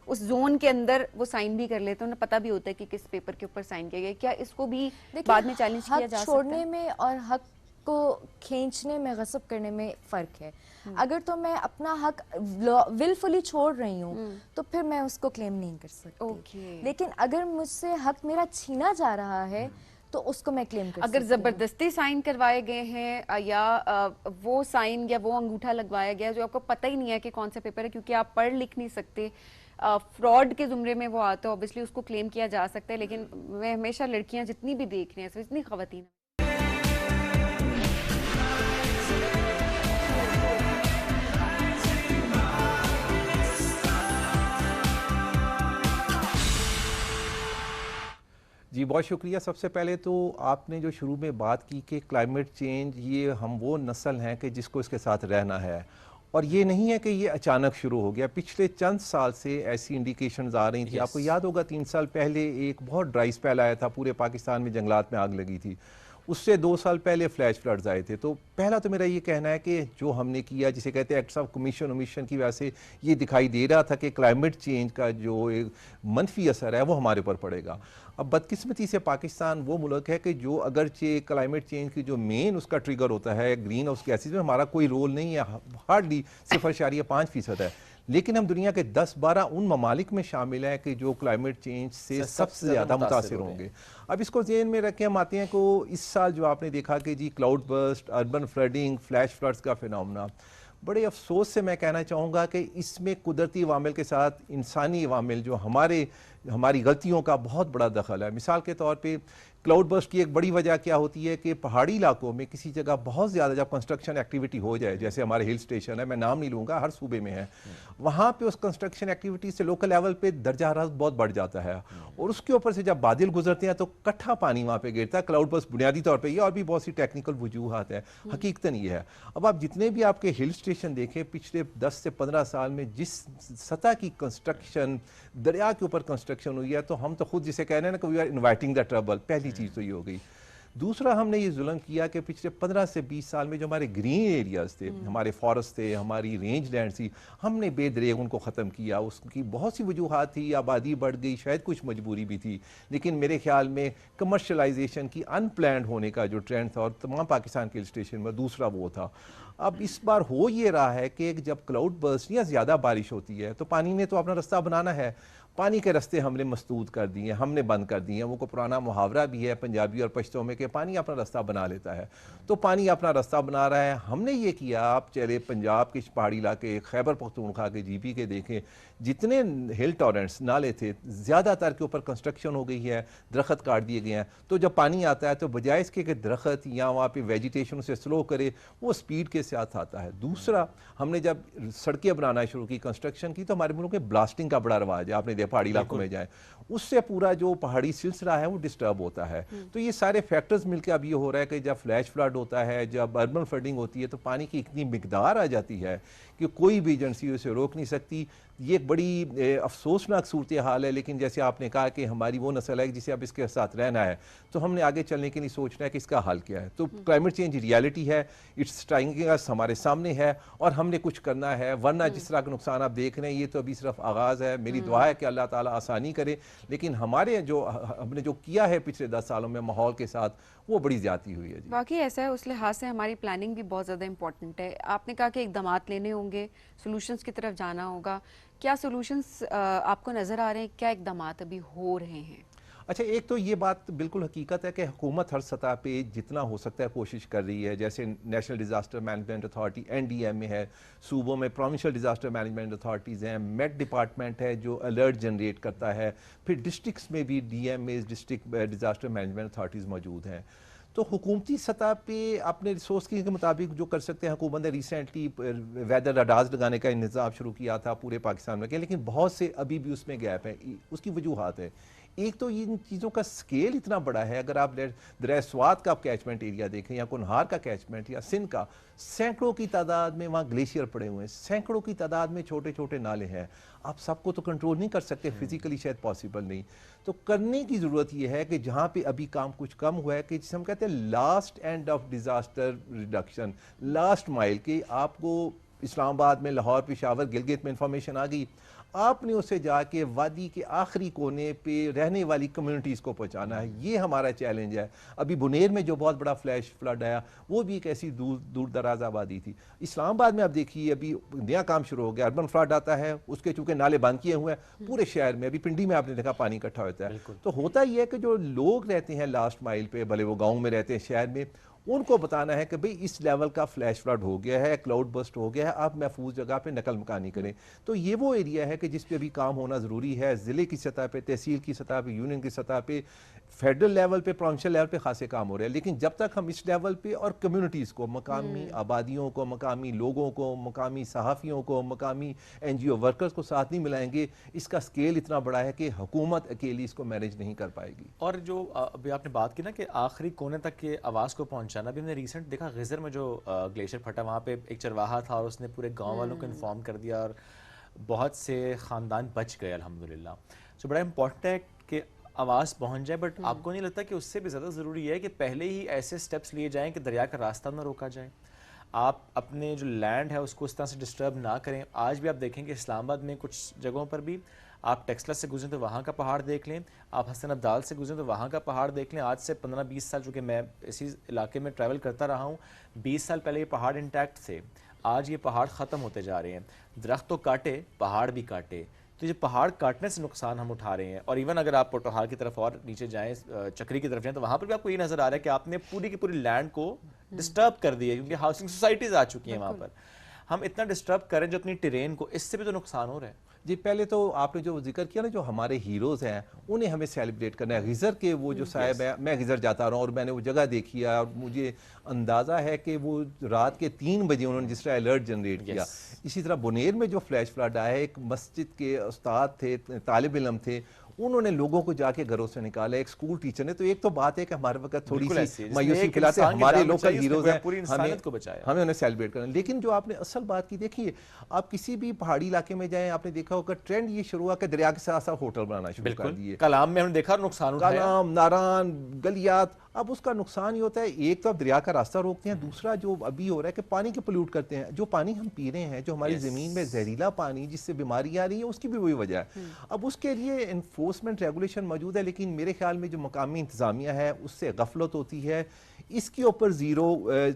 उस जोन के अंदर वो साइन भी कर लेते हैं, उन्हें पता भी होता है कि किस पेपर के ऊपर साइन किया गया। क्या इसको भी बाद में चैलेंज किया जा सकता है? छोड़ने में और हक को खींचने में, गस्ब करने में फ़र्क है। अगर तो मैं अपना हक विलफुली छोड़ रही हूँ तो फिर मैं उसको क्लेम नहीं कर सकती। लेकिन अगर मुझसे हक मेरा छीना जा रहा है तो उसको मैं क्लेम कर अगर ज़बरदस्ती साइन करवाए गए हैं या वो साइन या वो अंगूठा लगवाया गया जो आपको पता ही नहीं है कि कौन सा पेपर है, क्योंकि आप पढ़ लिख नहीं सकते, फ्रॉड के जुमरे में वो आता है, ऑब्वियसली उसको क्लेम किया जा सकता है। लेकिन मैं हमेशा लड़कियां जितनी भी देख रही हैं, इतनी ख़वातीन जी बहुत शुक्रिया। सबसे पहले तो आपने जो शुरू में बात की कि क्लाइमेट चेंज, ये हम वो नस्ल हैं कि जिसको इसके साथ रहना है, और ये नहीं है कि ये अचानक शुरू हो गया। पिछले चंद साल से ऐसी इंडिकेशंस आ रही थी। आपको याद होगा 3 साल पहले एक बहुत ड्राई स्पेल आया था, पूरे पाकिस्तान में जंगलात में आग लगी थी। उससे 2 साल पहले फ्लैश फ्लड्स आए थे। तो पहला तो मेरा ये कहना है कि जो हमने किया, जिसे कहते हैं एक्ट्स ऑफ कमीशन ओमिशन की वजह से ये दिखाई दे रहा था कि क्लाइमेट चेंज का जो एक मनफी असर है वो हमारे ऊपर पड़ेगा। अब बदकिस्मती से पाकिस्तान वो मुल्क है कि जो अगरचे क्लाइमेट चेंज की जो मेन उसका ट्रिगर होता है ग्रीन हाउस गैसेज में हमारा कोई रोल नहीं है, हार्डली 0.5% है, लेकिन हम दुनिया के 10-12 उन ममालिक में शामिल हैं कि जो क्लाइमेट चेंज से सबसे ज़्यादा मुतासिर होंगे। अब इसको जेहन में रख के हम आते हैं को इस साल जो आपने देखा कि जी cloud burst, urban flooding, flash floods का फिनोमेना, बड़े अफसोस से मैं कहना चाहूँगा कि इसमें कुदरती अवामिल के साथ इंसानी अवामिल जो हमारी गलतियों का बहुत बड़ा दखल है। मिसाल के तौर पे क्लाउड बर्स्ट की एक बड़ी वजह क्या होती है कि पहाड़ी इलाकों में किसी जगह बहुत ज़्यादा जब कंस्ट्रक्शन एक्टिविटी हो जाए, जैसे हमारे हिल स्टेशन है, मैं नाम नहीं लूँगा, हर सूबे में है, वहाँ पे उस कंस्ट्रक्शन एक्टिविटी से लोकल लेवल पे दर्जा हरारत बहुत बढ़ जाता है और उसके ऊपर से जब बादल गुजरते हैं तो कट्ठा पानी वहाँ पे गिरता है। क्लाउड बर्स्ट बुनियादी तौर पर ये और भी बहुत सी टेक्निकल वजूहात है, हकीकतन ये है। अब आप जितने भी आपके हिल स्टेशन देखें पिछले 10 से 15 साल में जिस सतह की कंस्ट्रक्शन दरिया के ऊपर कंस्ट्रक्शन हुई है, तो हम तो खुद जिसे कह रहे हैं ना कि we are inviting the trouble, पहली चीज़ तो ये हो गई। दूसरा, हमने ये जुल्म किया कि पिछले 15 से 20 साल में जो हमारे ग्रीन एरियाज थे, हमारे फॉरेस्ट थे, हमारी रेंज लैंड थी, हमने बेदरेग उनको ख़त्म किया। उसकी बहुत सी वजूहात थी, आबादी बढ़ गई, शायद कुछ मजबूरी भी थी, लेकिन मेरे ख्याल में कमर्शलाइजेशन की अनप्लान्ड होने का जो ट्रेंड था और तमाम पाकिस्तान के हिल स्टेशन में दूसरा वो था। अब इस बार हो ये रहा है कि जब क्लाउड बर्स्ट या ज़्यादा बारिश होती है तो पानी ने तो अपना रास्ता बनाना है, पानी के रास्ते हमने मसदूद कर दिए, हमने बंद कर दिए। वो को पुराना मुहावरा भी है पंजाबी और पश्तो में कि पानी अपना रास्ता बना लेता है, तो पानी अपना रास्ता बना रहा है। हमने ये किया, आप चले पंजाब के पहाड़ी इलाके, खैबर पख्तूनख्वा के जीपी के देखें, जितने हिल टॉरेंट्स नाले थे ज़्यादातर के ऊपर कंस्ट्रक्शन हो गई है, दरख्त काट दिए गए हैं। तो जब पानी आता है तो बजाय इसके कि दरख्त या वहाँ पे वेजिटेशन से स्लो करे, वो स्पीड के साथ आता है। दूसरा, हमने जब सड़कें बनाना शुरू की, कंस्ट्रक्शन की, तो हमारे मुल्क में ब्लास्टिंग का बड़ा रवाज है, आपने देखा पहाड़ी इलाकों में जाए, उससे पूरा जो पहाड़ी सिलसिला है वो डिस्टर्ब होता है। तो ये सारे फैक्टर्स मिलकर अब ये हो रहा है कि जब फ्लैश फ्लड होता है, जब अर्बन फ्लडिंग होती है, तो पानी की इतनी मिकदार आ जाती है कि कोई भी एजेंसी उसे रोक नहीं सकती। ये एक बड़ी अफसोसनाक सूरत हाल है, लेकिन जैसे आपने कहा कि हमारी वो नस्ल है जिसे अब इसके साथ रहना है, तो हमने आगे चलने के लिए सोचना है कि इसका हल क्या है। तो क्लाइमेट चेंज रियलिटी है, इट्स स्ट्राइकिंग अस, हमारे सामने है और हमने कुछ करना है, वरना जिस तरह का नुकसान आप देख रहे हैं ये तो अभी सिर्फ आगाज़ है। मेरी दुआ है कि अल्लाह ताला आसानी करे, लेकिन हमारे जो हमने जो किया है पिछले 10 सालों में माहौल के साथ, वो बड़ी ज़्यादती हुई है। वाकई ऐसा है, उस लिहाज से हमारी प्लानिंग भी बहुत ज़्यादा इंपॉर्टेंट है। आपने कहा कि इकदामात लेने होंगे, सोल्यूशंस की तरफ जाना होगा, क्या सोल्यूशंस आपको नज़र आ रहे हैं, क्या इकदामात अभी हो रहे हैं? अच्छा, एक तो ये बात बिल्कुल हकीकत है कि हुकूमत हर सतह पे जितना हो सकता है कोशिश कर रही है। जैसे national disaster management authority NDMA है, सूबों में प्रोविंशियल डिज़ास्टर मैनेजमेंट अथॉरिटीज़ हैं, मेट डिपार्टमेंट है जो अलर्ट जनरेट करता है, फिर डिस्ट्रिक्ट्स में भी DMAs district disaster management authorities मौजूद हैं। तो हुकूमती सतह पे अपने रिसोर्स के मुताबिक जो कर सकते हैं, हुकूमत ने रिसेंटली वेदर रडार्स लगाने का इंतज़ाम शुरू किया था पूरे पाकिस्तान में, लेकिन बहुत से अभी भी उसमें गैप है। उसकी वजूहात है, एक तो इन चीज़ों का स्केल इतना बड़ा है, अगर आप दरिया स्वात का कैचमेंट एरिया देखें या कुनहार का कैचमेंट या सिंध का, सैकड़ों की तादाद में वहाँ ग्लेशियर पड़े हुए हैं, सैकड़ों की तादाद में छोटे छोटे नाले हैं। आप सबको तो कंट्रोल नहीं कर सकते, फिजिकली शायद पॉसिबल नहीं। तो करने की ज़रूरत यह है कि जहाँ पे अभी काम कुछ कम हुआ है, कि जिसे हम कहते हैं last end of disaster reduction, last mile, कि आपको इस्लामाबाद में, लाहौर, पेशावर, गिलगित में इंफॉर्मेशन आ गई, आपने उसे जाके वादी के आखिरी कोने पे रहने वाली कम्युनिटीज़ को पहुंचाना है। ये हमारा चैलेंज है। अभी बुनेर में जो बहुत बड़ा फ्लैश फ्लड आया, वो भी एक ऐसी दूर दराज आबादी थी। इस्लामाबाद में आप देखिए अभी नया काम शुरू हो गया, अर्बन फ्लड आता है, उसके चूँकि नाले बंद किए हुए हैं पूरे शहर में। अभी पिंडी में आपने देखा पानी इकट्ठा होता है। तो होता ही है कि जो लोग रहते हैं लास्ट माइल पे, भले वो गाँव में रहते हैं, शहर में, उनको बताना है कि भाई इस लेवल का फ्लैश फ्लड हो गया है, क्लाउड बस्ट हो गया है, आप महफूज जगह पे नकल मकानी करें। तो ये वो एरिया है कि जिस पे अभी काम होना ज़रूरी है, ज़िले की सतह पे, तहसील की सतह पे, यूनियन की सतह पे, फेडरल लेवल पे, प्रोविंशियल लेवल पे खासे काम हो रहे हैं। लेकिन जब तक हम इस लेवल पे और कम्युनिटीज़ को, मकामी आबादियों को, मकामी लोगों को, मकामी सहाफ़ियों को, मकामी NGO वर्कर्स को साथ नहीं मिलाएंगे, इसका स्केल इतना बड़ा है कि हुकूमत अकेली इसको मैनेज नहीं कर पाएगी। और जो अभी आपने बात की ना कि आखिरी कोने तक के आवाज़ को पहुँचाना, अभी हमने रिसेंट देखा गिज़र में जो ग्लेशियर फटा, वहाँ पे एक चरवाहा था और उसने पूरे गाँव वालों को इन्फॉर्म कर दिया और बहुत से ख़ानदान बच गए अल्हम्दुलिल्लाह। सो बड़ा इम्पॉर्टेंट है कि आवाज़ पहुंच जाए, बट आपको नहीं लगता कि उससे भी ज़्यादा ज़रूरी है कि पहले ही ऐसे स्टेप्स लिए जाएं कि दरिया का रास्ता ना रोका जाए, आप अपने जो लैंड है उसको इस तरह से डिस्टर्ब ना करें। आज भी आप देखेंगे इस्लामाबाद में कुछ जगहों पर भी आप टेक्सला से गुजरें तो वहाँ का पहाड़ देख लें, आप हसन अब्दाल से गुजरें तो वहाँ का पहाड़ देख लें। आज से 15-20 साल, चूँकि मैं इसी इलाके में ट्रैवल करता रहा हूँ, 20 साल पहले ये पहाड़ इंटैक्ट थे, आज ये पहाड़ ख़त्म होते जा रहे हैं। दरख्त तो काटे, पहाड़ भी काटे, तो ये पहाड़ काटने से नुकसान हम उठा रहे हैं। और इवन अगर आप पोटोहार की तरफ और नीचे जाएँ, चक्री की तरफ जाएँ, तो वहाँ पर भी आपको ये नज़र आ रहा है कि आपने पूरी की पूरी लैंड को डिस्टर्ब कर दिया, क्योंकि हाउसिंग सोसाइटीज़ आ चुकी हैं वहाँ पर। हम इतना डिस्टर्ब करें जो अपनी टेरेन को, इससे भी तो नुकसान हो रहा है। जी, पहले तो आपने जो जिक्र किया ना, जो हमारे हीरोज़ हैं उन्हें हमें सेलिब्रेट करना है। गिज़र के वो जो साहब है, मैं गिज़र जाता रहा हूँ और मैंने वो जगह देखी है और मुझे अंदाज़ा है कि वो रात के 3 बजे उन्होंने जिस तरह अलर्ट जनरेट किया। इसी तरह बुनेर में जो फ्लैश फ्लड आया है, एक मस्जिद के उस्ताद थे, तालिब इल्म थे, उन्होंने लोगों को जाके घरों से निकाला। एक स्कूल टीचर ने, तो एक तो बात है कि हमारे वक्त थोड़ी सी मायूसी खिलाते, हमारे लोकल हीरोज हैं, हमें उन्हें सेलिब्रेट करना। लेकिन जो आपने असल बात की, देखिए आप किसी भी पहाड़ी इलाके में जाएं, आपने देखा होगा ट्रेंड ये शुरू हुआ कि दरिया के साथ साथ होटल बनाना शुरू कर दिए। कलाम में हमने देखा नुकसान उठाया, कलाम, नारान, गलियात। अब उसका नुकसान ये होता है, एक तो आप दरिया का रास्ता रोकते हैं, दूसरा जो अभी हो रहा है कि पानी के पोल्यूट करते हैं। जो पानी हम पी रहे हैं, जो हमारी ज़मीन में जहरीला पानी जिससे बीमारी आ रही है, उसकी भी वही वजह है। अब उसके लिए इन्फोर्समेंट रेगुलेशन मौजूद है, लेकिन मेरे ख्याल में जो मकामी इंतज़ामिया है उससे गफलत होती है। इसके ऊपर ज़ीरो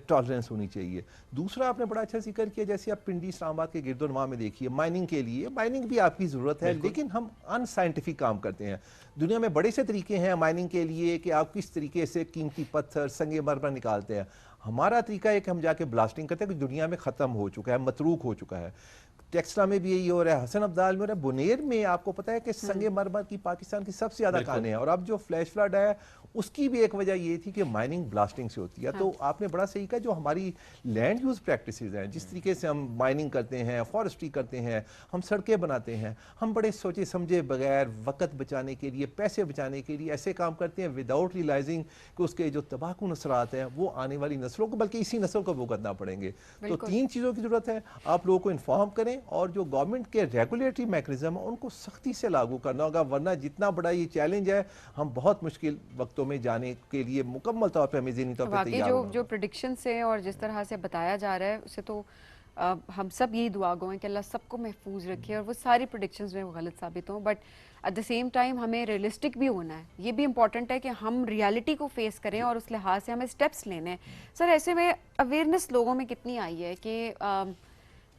टॉलरेंस होनी चाहिए। दूसरा आपने बड़ा अच्छा जिक्र किया, जैसे आप पिंडी इस्लामाबाद के गिरदोनवा में देखिए, माइनिंग के लिए, माइनिंग भी आपकी ज़रूरत है, लेकिन हम अनसाइंटिफिक काम करते हैं। दुनिया में बड़े से तरीके हैं माइनिंग के लिए कि आप किस तरीके से कीमती पत्थर, संगे मरमर निकालते हैं। हमारा तरीका है कि हम जाके ब्लास्टिंग करते हैं, दुनिया में ख़त्म हो चुका है, मतरूक हो चुका है। टेक्सला में भी यही हो रहा है, हसन अब्दाल में हो रहा है, बुनेर में आपको पता है कि संगे मरमर की पाकिस्तान की सबसे ज़्यादा खाने हैं। और अब जो फ्लैश फ्लड है उसकी भी एक वजह ये थी कि माइनिंग ब्लास्टिंग से होती है। तो आपने बड़ा सही कहा, जो हमारी लैंड यूज़ प्रैक्टिसेस हैं, जिस तरीके से हम माइनिंग करते हैं, फॉरेस्ट्री करते हैं, हम सड़कें बनाते हैं, हम बड़े सोचे समझे बगैर वक्त बचाने के लिए, पैसे बचाने के लिए ऐसे काम करते हैं विदाउट रियलाइजिंग कि उसके जो तबाहकुन असरात हैं वो आने वाली नस्लों को, बल्कि इसी नस्ल को भुगतना पड़ेंगे। तो 3 चीज़ों की ज़रूरत है, आप लोगों को इन्फॉर्म करें और जो गवर्नमेंट के रेगुलेटरी मैकेनिज्म है उनको सख्ती से लागू करना होगा, वरना जितना बड़ा ये चैलेंज है हम बहुत मुश्किल वक्तों में जाने के लिए मुकम्मल तौर पर हमें ज़हनी तौर पर तैयार होना होगा। जो प्रेडिक्शंस हैं और जिस तरह से बताया जा रहा है उससे तो हम सब यही दुआ गो हैं कि अल्लाह सबको महफूज रखे और वो सारी प्रेडिक्शंस में वो गलत साबित हों। But at the same time हमें रियलिस्टिक भी होना है, ये भी इंपॉर्टेंट है कि हम रियलिटी को फेस करें और उस लिहाज से हमें स्टेप्स लेने हैं। सर, ऐसे में अवेयरनेस लोगों में कितनी आई है कि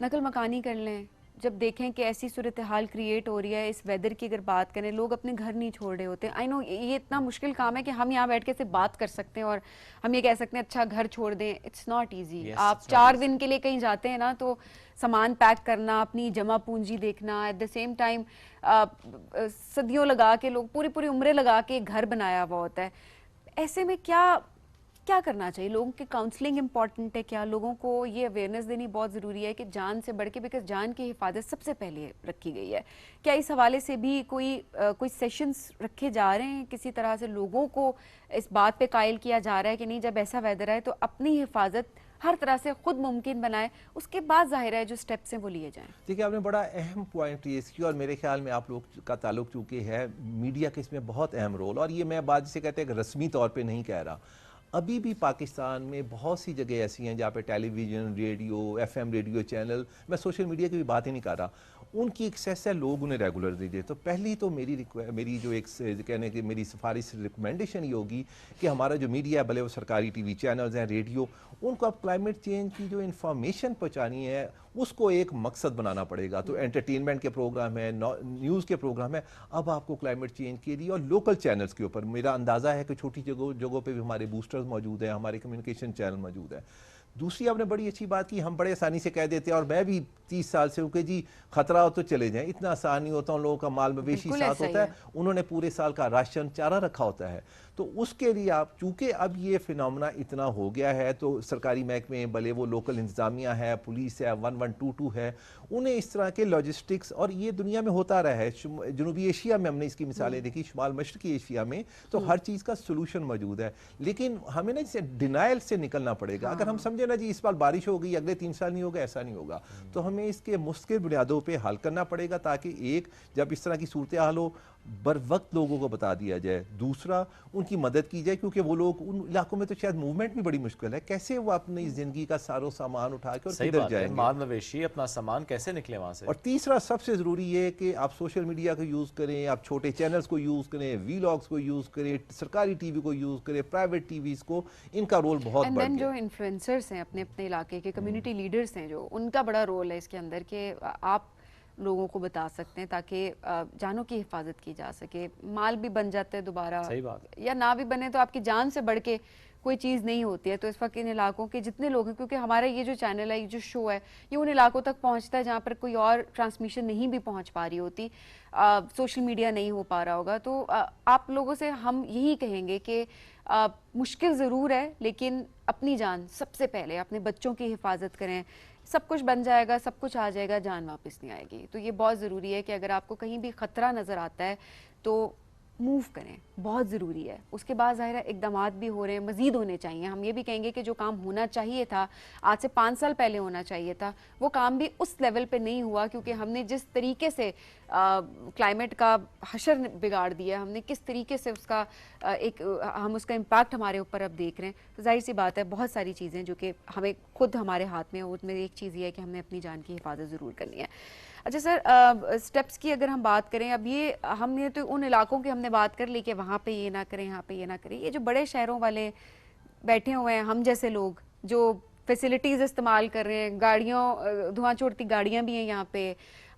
नकल मकानी कर लें, जब देखें कि ऐसी सूरत हाल क्रिएट हो रही है, इस वेदर की अगर बात करें, लोग अपने घर नहीं छोड़ रहे होते। आई नो ये इतना मुश्किल काम है कि हम यहाँ बैठ के सिर्फ बात कर सकते हैं और हम ये कह सकते हैं अच्छा घर छोड़ दें, इट्स नॉट ईजी। आप 4 दिन के लिए कहीं जाते हैं ना, तो सामान पैक करना, अपनी जमा पूंजी देखना, एट द सेम टाइम सदियों लगा के लोग पूरी उम्रें लगा के घर बनाया हुआ होता है। ऐसे में क्या करना चाहिए? लोगों की काउंसलिंग इंपॉर्टेंट है क्या? लोगों को ये अवेयरनेस देनी बहुत ज़रूरी है कि जान से बढ़ के, बिकॉज जान की हिफाजत सबसे पहले रखी गई है। क्या इस हवाले से भी कोई सेशंस रखे जा रहे हैं? किसी तरह से लोगों को इस बात पे कायल किया जा रहा है कि नहीं, जब ऐसा वेदर आए तो अपनी हिफाजत हर तरह से खुद मुमकिन बनाए, उसके बाद जाहिर है जो स्टेप्स हैं वो लिए जाएं। देखिए, आपने बड़ा अहम पॉइंट रेज किया और मेरे ख्याल में आप लोग का ताल्लुक चूँकि है मीडिया के इसमें बहुत अहम रोल, और ये मैं बात जिसे कहते हैं कि रस्मी तौर पर नहीं कह रहा, अभी भी पाकिस्तान में बहुत सी जगह ऐसी हैं जहाँ पे television, radio, FM radio channel, मैं सोशल मीडिया की भी बात ही नहीं कर रहा, उनकी एक्सेस है, लोग उन्हें रेगुलर दीजिए। तो पहली तो मेरी जो एक कहने की मेरी सिफारिश रिकमेंडेशन ये होगी कि हमारा जो मीडिया है, भले वो सरकारी TV चैनल्स हैं, रेडियो, उनको अब क्लाइमेट चेंज की जो इन्फॉर्मेशन पहुँचानी है उसको एक मकसद बनाना पड़ेगा। तो एंटरटेनमेंट के प्रोग्राम है, न्यूज़ के प्रोग्राम है, अब आपको क्लाइमेट चेंज के लिए और लोकल चैनल्स के ऊपर, मेरा अंदाज़ा है कि छोटी जगहों पे भी हमारे बूस्टर्स मौजूद हैं, हमारे कम्युनिकेशन चैनल मौजूद है। दूसरी आपने बड़ी अच्छी बात की, हम बड़े आसानी से कह देते हैं, और मैं भी 30 साल से हूँ कि जी खतरा हो तो चले जाएं, इतना आसान नहीं होता। उन लोगों का माल मवेशी साथ होता है, उन्होंने पूरे साल का राशन चारा रखा होता है। तो उसके लिए आप, चूँकि अब ये फिनोमेना इतना हो गया है, तो सरकारी महकमे, भले वो लोकल इंतज़ामिया है, पुलिस है, 1122 है, उन्हें इस तरह के लॉजिस्टिक्स, और ये दुनिया में होता रहा है, जनूबी एशिया में हमने इसकी मिसालें देखी, शुमाल मशरकी एशिया में, तो हर चीज़ का सोल्यूशन मौजूद है। लेकिन हमें ना इसे डिनाइल से निकलना पड़ेगा। अगर हम समझे ना जी इस बार बारिश होगी, अगले 3 साल नहीं होगा, ऐसा नहीं होगा, तो हमें इसके मुस्तकिल बुनियादों पर हल करना पड़ेगा, ताकि एक जब इस तरह की सूरत हाल हो, बर वक्त लोगों को बता दिया जाए। दूसरा, उनकी मदद की जाए, क्योंकि वो लोग उन इलाकों में तो शायद मूवमेंट भी बड़ी मुश्किल है, कैसे वो अपनी ज़िंदगी का सारो सामान उठा के और सही किधर बात है, जाएंगे, माल मवेशी अपना सामान कैसे निकले वहाँ से। और तीसरा सबसे ज़रूरी है कि आप सोशल मीडिया को यूज़ करें, आप छोटे चैनल्स को यूज़ करें, वीलॉग्स को यूज़ करें, सरकारी टीवी को यूज़ करें, प्राइवेट टीवीज़ को, इनका रोल बहुत एंड बढ़ देन गया। जो इन्फ्लुएंसर्स हैं अपने अपने इलाके के, कम्युनिटी लीडर्स हैं, जो उनका बड़ा रोल है इसके अंदर कि आप लोगों को बता सकते हैं ताकि जानों की हिफाजत की जा सके। माल भी बन जाते हैं दोबारा, सही बात है। या ना भी बने तो आपकी जान से बढ़ के कोई चीज़ नहीं होती है। तो इस वक्त इन इलाकों के जितने लोग हैं, क्योंकि हमारा ये जो चैनल है, ये जो शो है, ये उन इलाकों तक पहुंचता है जहाँ पर कोई और ट्रांसमिशन नहीं भी पहुंच पा रही होती, सोशल मीडिया नहीं हो पा रहा होगा। तो आप लोगों से हम यही कहेंगे कि मुश्किल ज़रूर है, लेकिन अपनी जान सबसे पहले, अपने बच्चों की हिफाजत करें। सब कुछ बन जाएगा, सब कुछ आ जाएगा, जान वापस नहीं आएगी। तो ये बहुत ज़रूरी है कि अगर आपको कहीं भी ख़तरा नज़र आता है तो मूव करें, बहुत ज़रूरी है। उसके बाद ज़ाहिर है इक़दामात भी हो रहे हैं, मज़ीद होने चाहिए। हम ये भी कहेंगे कि जो काम होना चाहिए था, आज से 5 साल पहले होना चाहिए था, वो काम भी उस लेवल पे नहीं हुआ, क्योंकि हमने जिस तरीके से क्लाइमेट का हशर बिगाड़ दिया, हमने किस तरीके से उसका हम उसका इम्पैक्ट हमारे ऊपर अब देख रहे हैं। तो जाहिर सी बात है बहुत सारी चीज़ें जो कि हमें खुद हमारे हाथ में हो, उसमें एक चीज़ ये है कि हमने अपनी जान की हिफाजत ज़रूर करनी है। अच्छा सर, स्टेप्स की अगर हम बात करें, अब ये हमने तो उन इलाकों की हमने बात कर ली कि वहाँ पे ये ना करें, यहाँ पे ये ना करें। ये जो बड़े शहरों वाले बैठे हुए हैं, हम जैसे लोग जो फैसिलिटीज़ इस्तेमाल कर रहे हैं, गाड़ियों, धुआं छोड़ती गाड़ियाँ भी हैं यहाँ पे,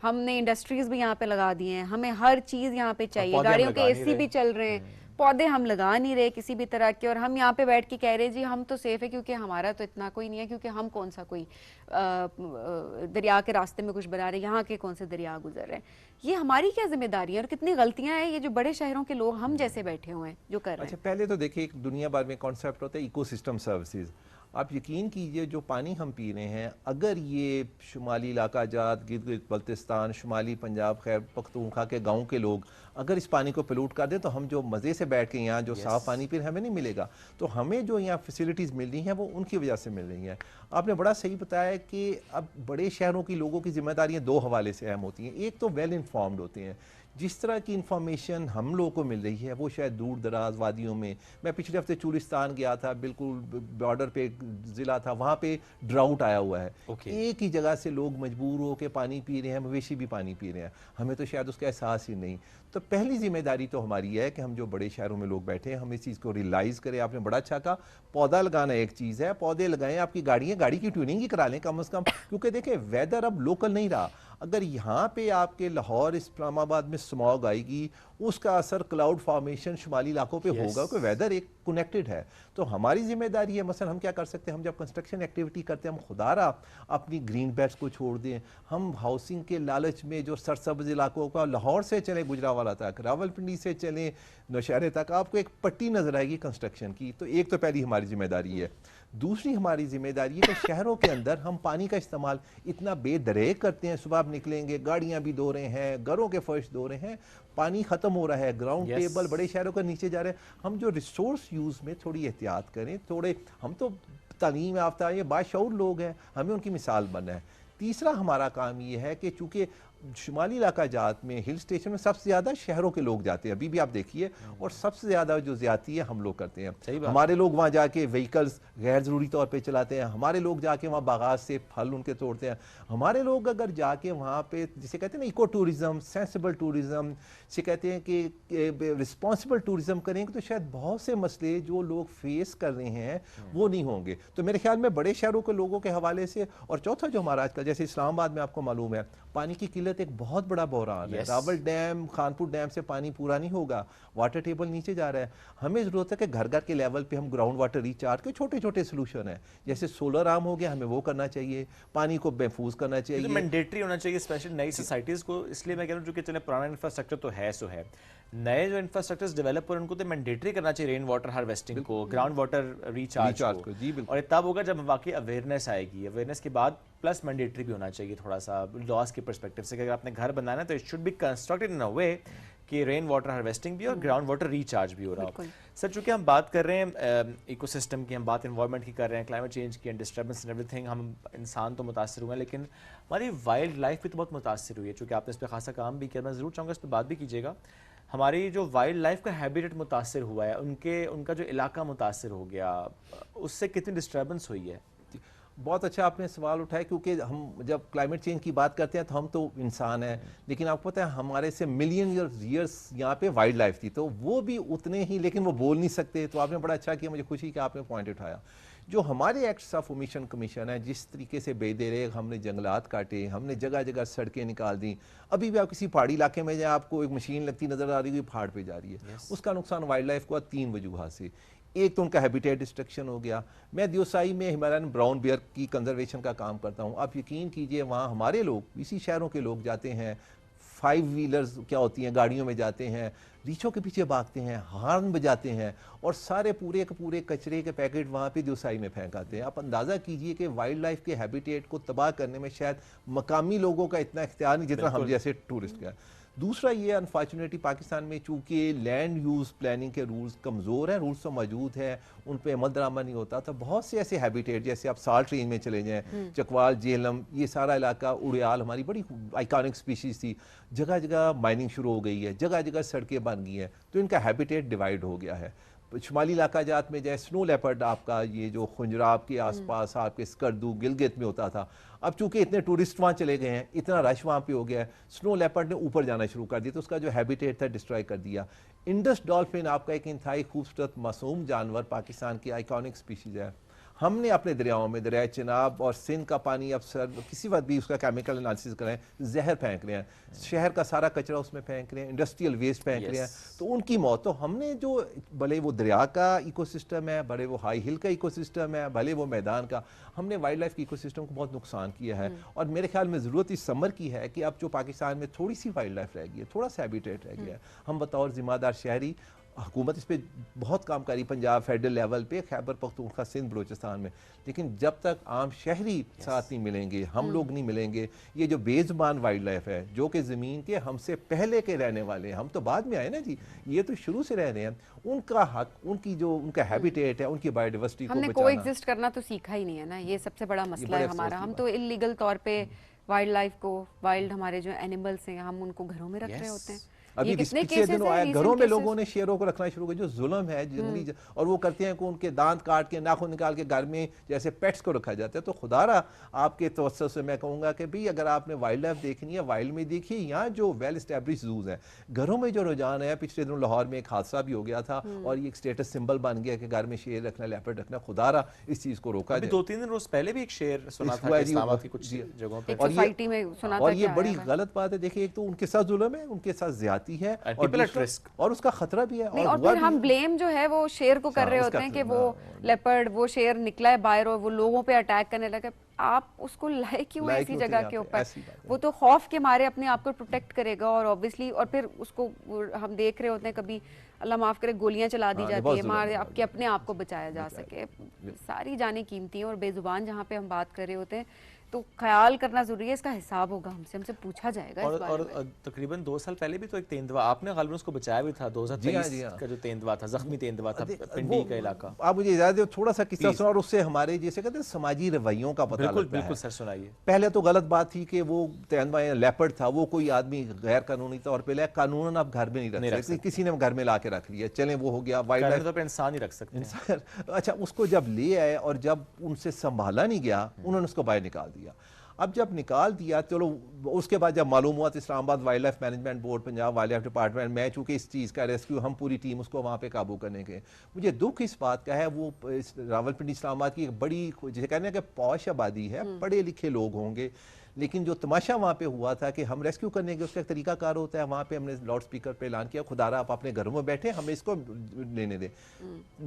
हमने इंडस्ट्रीज़ भी यहाँ पे लगा दी हैं, हमें हर चीज़ यहाँ पे चाहिए, गाड़ियों के AC भी चल रहे हैं, पौधे हम लगा नहीं रहे किसी भी तरह के, और हम यहाँ पे बैठ के कह रहे हैं जी हम तो सेफ है क्योंकि हमारा तो इतना कोई नहीं है, क्योंकि हम कौन सा कोई दरिया के रास्ते में कुछ बना रहे हैं, यहाँ के कौन से दरिया गुजर रहे हैं। ये हमारी क्या जिम्मेदारी है और कितनी गलतियां हैं ये जो बड़े शहरों के लोग हम जैसे बैठे हुए हैं जो कर रहे हैं। अच्छा, पहले तो देखिए, एक दुनिया भर में कॉन्सेप्ट होता है इकोसिस्टम सर्विसेज। आप यकीन कीजिए, जो पानी हम पी रहे हैं, अगर ये शुमाली इलाका जात, गिलगित बल्तिस्तान, शुमाली पंजाब, खैर पख्तूनख्वा के गाँव के लोग अगर इस पानी को पोल्यूट कर दें, तो हम जो मज़े से बैठ के यहाँ जो साफ़ पानी पी रहे हैं, हमें नहीं मिलेगा। तो हमें जो यहाँ फैसिलिटीज़ मिल रही हैं वो उनकी वजह से मिल रही हैं। आपने बड़ा सही बताया कि अब बड़े शहरों की लोगों की जिम्मेदारियाँ 2 हवाले से अहम होती हैं। एक तो वेल इन्फॉर्म्ड होते हैं, जिस तरह की इंफॉर्मेशन हम लोगों को मिल रही है वो शायद दूर दराज वादियों में, मैं पिछले हफ्ते चूलिस्तान गया था, बिल्कुल बॉर्डर पे ज़िला था, वहाँ पे ड्राउट आया हुआ है। एक ही जगह से लोग मजबूर हो के पानी पी रहे हैं, मवेशी भी पानी पी रहे हैं, हमें तो शायद उसका एहसास ही नहीं। तो पहली जिम्मेदारी तो हमारी है कि हम जो बड़े शहरों में लोग बैठे हैं, हम इस चीज़ को रियलाइज़ करें। आपने बड़ा अच्छा कहा, पौधा लगाना एक चीज़ है, पौधे लगाएं, आपकी गाड़ी की ट्यूनिंग ही करा लें कम से कम, क्योंकि देखें वेदर अब लोकल नहीं रहा। अगर यहाँ पे आपके लाहौर, इस्लामाबाद में स्मॉग आएगी, उसका असर क्लाउड फॉर्मेशन शुमाली इलाकों पे होगा, क्योंकि वेदर एक कनेक्टेड है। तो हमारी जिम्मेदारी है, मसलन हम क्या कर सकते हैं, हम जब कंस्ट्रक्शन एक्टिविटी करते हैं, हम खुदारा अपनी ग्रीन बेल्ट्स को छोड़ दें, हम हाउसिंग के लालच में जो सरसब्ज इलाकों का, लाहौर से चलें गुजरावाला तक, रावलपिंडी से चलें नौशहरे तक, आपको एक पट्टी नजर आएगी कंस्ट्रक्शन की। तो एक तो पहली हमारी जिम्मेदारी है। दूसरी हमारी जिम्मेदारी है कि शहरों के अंदर हम पानी का इस्तेमाल इतना बेदरेक करते हैं, सुबह आप निकलेंगे गाड़ियां भी धो रहे हैं, घरों के फर्श धो रहे हैं, पानी ख़त्म हो रहा है, ग्राउंड टेबल बड़े शहरों का नीचे जा रहे हैं। हम जो रिसोर्स यूज़ में थोड़ी एहतियात करें, थोड़े, हम तो तालीम याफ्ता ये बाशऊर लोग हैं, हमें उनकी मिसाल बनना है। तीसरा हमारा काम ये है कि चूँकि शुमाली इलाका जात में, हिल स्टेशन में सबसे ज़्यादा शहरों के लोग जाते हैं, अभी भी आप देखिए, और सबसे ज़्यादा जो ज़्यादती है हम लोग करते हैं। हमारे लोग वहाँ जाके व्हीकल्स गैर ज़रूरी तौर पे चलाते हैं, हमारे लोग जाके वहाँ बागात से फल उनके तोड़ते हैं, हमारे लोग अगर जाके वहाँ पे जिसे कहते हैं ना इको टूरिज़म, सेंसिबल टूरिज़म, से कहते हैं कि रिस्पॉन्सिबल टूरिज़म करेंगे, तो शायद बहुत से मसले जो लोग फेस कर रहे हैं वो नहीं होंगे। तो मेरे ख्याल में बड़े शहरों के लोगों के हवाले से, और चौथा जो हमारा आजकल, जैसे इस्लामाबाद में आपको मालूम है पानी की किल्लत एक बहुत बड़ा बहरान है। रावल डैम, खानपुर डैम से पानी पूरा नहीं होगा, वाटर टेबल नीचे जा रहा है। हमें ज़रूरत है कि घर घर के लेवल पे हम ग्राउंड वाटर रिचार्ज के छोटे छोटे सोल्यूशन है, जैसे सोलर आर्म हो गया, हमें वो करना चाहिए, पानी को महफूज करना चाहिए, मैंडेटरी होना चाहिए, स्पेशली नई सोसाइटीज़ को। इसलिए मैं कह रहा हूँ, जो कि चले पुराना इंफ्रास्ट्रक्चर तो है सो है, नए जो इंफ्रास्ट्रक्चर्स डेवलप हो रहे हैं उनको तो मैंडेटरी करना चाहिए, रेन वाटर हार्वेस्टिंग को, ग्राउंड वाटर रिचार्ज को। जी बिल्कुल। और तब होगा जब वाकई अवेयरनेस आएगी, अवेयरनेस के बाद प्लस मैंडेटरी भी होना चाहिए थोड़ा सा लॉस के परस्पेक्टिव से, कि अगर आपने घर बनाना है तो it should be constructed in a way कि रेन वाटर हार्वेस्टिंग भी और ग्राउंड वाटर रिचार्ज भी हो रहा हो। सर, चूँकि हम बात कर रहे हैं इकोसिस्टम की, हम बात एनवायरनमेंट की कर रहे हैं, क्लाइमेट चेंज की, डिस्टर्बेंस एंड एवरीथिंग, हम इंसान तो मुतासर हुए हैं, लेकिन हमारी वाइल्ड लाइफ भी तो बहुत मुतासर हुई है। चूँकि आपने इस पर खासा काम भी किया, मैं ज़रूर चाहूँगा इस पर बात भी कीजिएगा। हमारी जो वाइल्ड लाइफ का हैबिटेट मुतासर हुआ है, उनका जो इलाका मुतासर हो गया, उससे कितनी डिस्टर्बेंस हुई है? बहुत अच्छा आपने सवाल उठाया, क्योंकि हम जब क्लाइमेट चेंज की बात करते हैं तो हम तो इंसान हैं, लेकिन आपको पता है हमारे से मिलियन ईयर्स यहाँ पे वाइल्ड लाइफ थी, तो वो भी उतने ही, लेकिन वो बोल नहीं सकते। तो आपने बड़ा अच्छा किया, मुझे खुशी कि आपने पॉइंट उठाया। जो हमारे एक्ट्स ऑफ ओमिशन कमीशन है, जिस तरीके से बेदरे हमने जंगलात काटे, हमने जगह जगह सड़कें निकाल दी। अभी भी आप किसी पहाड़ी इलाके में जाए, आपको एक मशीन लगती नज़र आ रही है, पहाड़ पे जा रही है। उसका नुकसान वाइल्ड लाइफ को 3 वजूहात से। एक तो उनका हैबिटेट डिस्ट्रक्शन हो गया। मैं दियोसाई में हिमालयन ब्राउन बियर की कंजर्वेशन का काम करता हूँ। आप यकीन कीजिए, वहाँ हमारे लोग, इसी शहरों के लोग जाते हैं, 5 व्हीलर्स क्या होती हैं, गाड़ियों में जाते हैं, रीछों के पीछे भागते हैं, हार्न बजाते हैं और सारे पूरे के पूरे कचरे के पैकेट वहाँ पे दियोसाई में फेंक आते हैं। आप अंदाज़ा कीजिए कि वाइल्ड लाइफ के हैबिटेट को तबाह करने में शायद मकामी लोगों का इतना इख्तियार नहीं जितना हम जैसे टूरिस्ट का। दूसरा ये, अनफॉर्चुनेटली पाकिस्तान में चूँकि लैंड यूज़ प्लानिंग के रूल्स कमज़ोर हैं, रूल्स तो मौजूद हैं, उन पर अमल दरामा नहीं होता, तो बहुत से ऐसे हैबिटेट, जैसे आप साल्ट रेंज में चले जाएँ, चकवाल, जेहलम, ये सारा इलाका, उड़ियाल हमारी बड़ी आइकॉनिक स्पीशीज़ थी, जगह जगह माइनिंग शुरू हो गई है, जगह जगह सड़कें बन गई हैं, तो इनका हैबिटेट डिवाइड हो गया है। शुमाली इलाका जात में जाए, स्नो लेपर्ड आपका ये जो खुंजराब के आसपास आपके स्कर्दू गिलगित में होता था, अब चूंकि इतने टूरिस्ट वहाँ चले गए हैं, इतना रश वहाँ पे हो गया है, स्नो लेपर्ड ने ऊपर जाना शुरू कर दिया, तो उसका जो हैबिटेट था डिस्ट्रॉय कर दिया। इंडस डॉल्फिन आपका एक इंतहाई खूबसूरत मासूम जानवर, पाकिस्तान की आइकॉनिक स्पीशीज़ है। हमने अपने दरियाओं में, दरिया चिनाब और सिंध का पानी, अब सर किसी वक्त भी उसका केमिकल एनालिसिस करें, जहर फेंक रहे हैं, शहर का सारा कचरा उसमें फेंक रहे हैं, इंडस्ट्रियल वेस्ट फेंक रहे हैं, तो उनकी मौत। तो हमने जो, भले वो दरिया का इकोसिस्टम है, भले वो हाई हिल का इकोसिस्टम है, भले वो मैदान का, हमने वाइल्ड लाइफ के इकोसिस्टम को बहुत नुकसान किया है। और मेरे ख्याल में ज़रूरत इस समर की है कि अब जो पाकिस्तान में थोड़ी सी वाइल्ड लाइफ रह गई है, थोड़ा सा हैबिटेट रह गया है, हम बतौर जिम्मेदार शहरी, हुकूमत इस पर बहुत काम करी, पंजाब फेडरल लेवल पे, खैबर पख्तूनख्वा, सिंध, बलूचिस्तान में, लेकिन जब तक आम शहरी साथ नहीं मिलेंगे, हम लोग नहीं मिलेंगे, ये जो बेज़ुबान वाइल्ड लाइफ है, जो कि ज़मीन के हमसे पहले के रहने वाले हैं, हम तो बाद में आए ना जी, ये तो शुरू से रह रहे हैं, उनका हक, उनकी जो उनका हैबिटेट है, उनकी बायोडाइवर्सिटी को हमने कोएग्जिस्ट करना तो सीखा ही नहीं है ना, ये सबसे बड़ा मसला है हमारा। हम तो इलीगल तौर पे वाइल्ड लाइफ को, वाइल्ड हमारे जो एनिमल्स हैं, हम उनको घरों में रख रहे होते हैं। अभी पिछले दिनों आया, घरों में लोगों ने शेरों को रखना शुरू किया, जो जुल्म है जंगली, और वो करते हैं कि उनके दांत काट के, नाखून निकाल के घर में जैसे पेट्स को रखा जाता है। तो खुदारा आपके तवज्जो से मैं कहूँगा कि भाई अगर आपने वाइल्ड लाइफ देखनी है, वाइल्ड में देखिए, यहाँ जो वेल एस्टेब्लिश जूज हैं, घरों में जो रुझान है, पिछले दिनों लाहौर में एक हादसा भी हो गया था और ये एक स्टेटस सिंबल बन गया कि घर में शेर रखना, लेपर्ड रखना, खुदारा इस चीज़ को रोका जाए। 2-3 रोज पहले भी एक शेर सुना था इस्लामाबाद की कुछ जगहों पे, और ये बड़ी गलत बात है। देखिए, एक तो उनके साथ जुल्म है, उनके साथ ज्यादती है, और उसका खतरा भी है। और फिर हम ब्लेम जो है वो शेर को कर रहे होते हैं कि वो लेपर्ड, वो शेर निकला है बाहर और वो लोगों पे अटैक करने लगा। आप उसको लाए क्यों ऐसी जगह के ऊपर? वो तो खौफ के मारे अपने आप को प्रोटेक्ट करेगा, और ऑब्वियसली, और फिर उसको हम देख रहे होते हैं, कभी अल्लाह माफ करे गोलियां चला दी जाती है, मार आपके अपने आप को बचाया जा सके। सारी जानें कीमती हैं, और बेजुबान जहाँ पे हम बात कर रहे होते हैं तो ख्याल करना जरूरी है, इसका हिसाब होगा हमसे पूछा जाएगा। और तकरीबन 2 साल पहले भी तो एक तेंदुआ, आपने गालिबन उसको बचाया भी था, 2023 का जो तेंदुआ था, जख्मी तेंदुआ था, पिंडी का इलाका। आप मुझे इजाजत दो, थोड़ा सा किस्सा सुना, और उससे हमारे जैसे कहते हैं समाजी रवैयों का पता लगता है। बिल्कुल सर, सुनाइए। पहले तो गलत बात थी कि वो तेंदुआ लेपर्ड था, वो कोई आदमी गैर कानूनी तौर पे लाया, कानूनन आप घर में नहीं रख सकते, किसी ने घर में ला के रख लिया, चलें वो हो गया, वाइल्ड लाइफ इंसान ही रख सकते। अच्छा, उसको जब ले आए और जब उनसे संभाला नहीं गया, उन्होंने उसको बाहर निकाल दिया। अब जब निकाल दिया, चलो उसके बाद जब मालूम हुआ तो Islamabad wild life management board, Punjab wild life department, मैं चूँकि इस चीज़ का रेस्क्यू, हम पूरी टीम उसको वहाँ पे काबू करने के। मुझे दुख इस बात का है, वो रावलपिंडी इस्लामाबाद की एक बड़ी, जिसे कहने कि पौश आबादी है, पढ़े लिखे लोग होंगे, लेकिन जो तमाशा वहाँ पे हुआ था कि हम रेस्क्यू करने के, उसका एक तरीकाकार होता है। वहाँ पे हमने लाउड स्पीकर पे ऐलान किया, खुदारा आप अपने घरों में बैठे, हमें इसको लेने दें।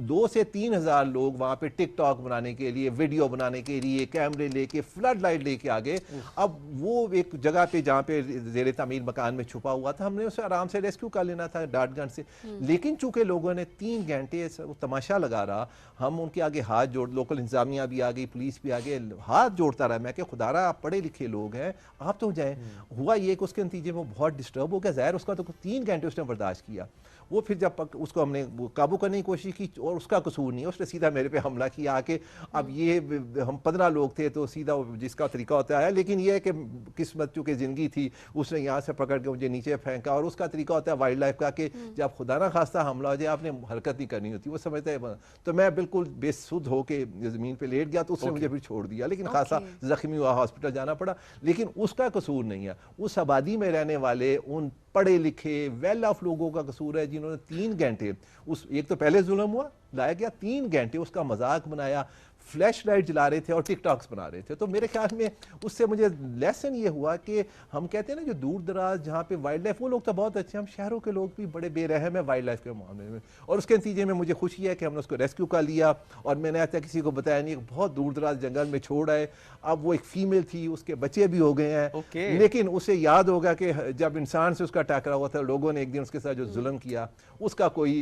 2 से 3 हज़ार लोग वहाँ पे टिकटॉक बनाने के लिए, वीडियो बनाने के लिए कैमरे लेके, फ्लड लाइट लेके आ गए। अब वो एक जगह पे जहाँ पे ज़ेरे तामीर मकान में छुपा हुआ था, हमने उसे आराम से रेस्क्यू कर लेना था डाट गन से, लेकिन चूंकि लोगों ने 3 घंटे तमाशा लगा रहा, हम उनके आगे हाथ जोड़, लोकल इंतजामिया भी आ गई, पुलिस भी आ गई, हाथ जोड़ता रहा मैं कि खुदारा आप पढ़े लिखे लोग हैं, आप तो जाएं। हुआ ये कि उसके नतीजे में वो बहुत डिस्टर्ब हो गया, ज़ाहिर उसका तो 3 घंटे उसने बर्दाश्त किया। वो फिर जब उसको हमने काबू करने की कोशिश की और उसका कसूर नहीं है, उसने सीधा मेरे पे हमला किया आके। अब ये हम 15 लोग थे तो सीधा जिसका तरीका होता है, लेकिन ये है कि किस्मत चूँकि ज़िंदगी थी, उसने यहाँ से पकड़ के मुझे नीचे फेंका। और उसका तरीका होता है वाइल्ड लाइफ का कि जब खुदा ना खास्ता हमला हो जाए आपने हरकत नहीं करनी होती, वो समझता है। तो मैं बिल्कुल बेसुध होके ज़मीन पे लेट गया तो उसने मुझे फिर छोड़ दिया, लेकिन खासा जख्मी हुआ, हॉस्पिटल जाना पड़ा। लेकिन उसका कसूर नहीं है, उस आबादी में रहने वाले उन पढ़े लिखे वेल ऑफ लोगों का कसूर है जिन्होंने 3 घंटे उस, एक तो पहले जुल्म हुआ, लाया गया, 3 घंटे उसका मजाक बनाया, फ्लैश लाइट जला रहे थे और टिकटॉक्स बना रहे थे। तो मेरे ख्याल में उससे मुझे लेसन ये हुआ कि हम कहते हैं ना जो दूर दराज जहाँ पे वाइल्ड लाइफ, वो लोग तो बहुत अच्छे हैं, हम शहरों के लोग भी बड़े बेरहम है वाइल्ड लाइफ के मामले में। और उसके नतीजे में मुझे खुशी है कि हमने उसको रेस्क्यू कर लिया और मैंने आज तक किसी को बताया नहीं, बहुत दूर दराज जंगल में छोड़ आए। अब वो एक फीमेल थी, उसके बच्चे भी हो गए हैं, लेकिन उसे याद होगा कि जब इंसान से उसका टकरा हुआ था, लोगों ने एक दिन उसके साथ जो जुल्म किया उसका कोई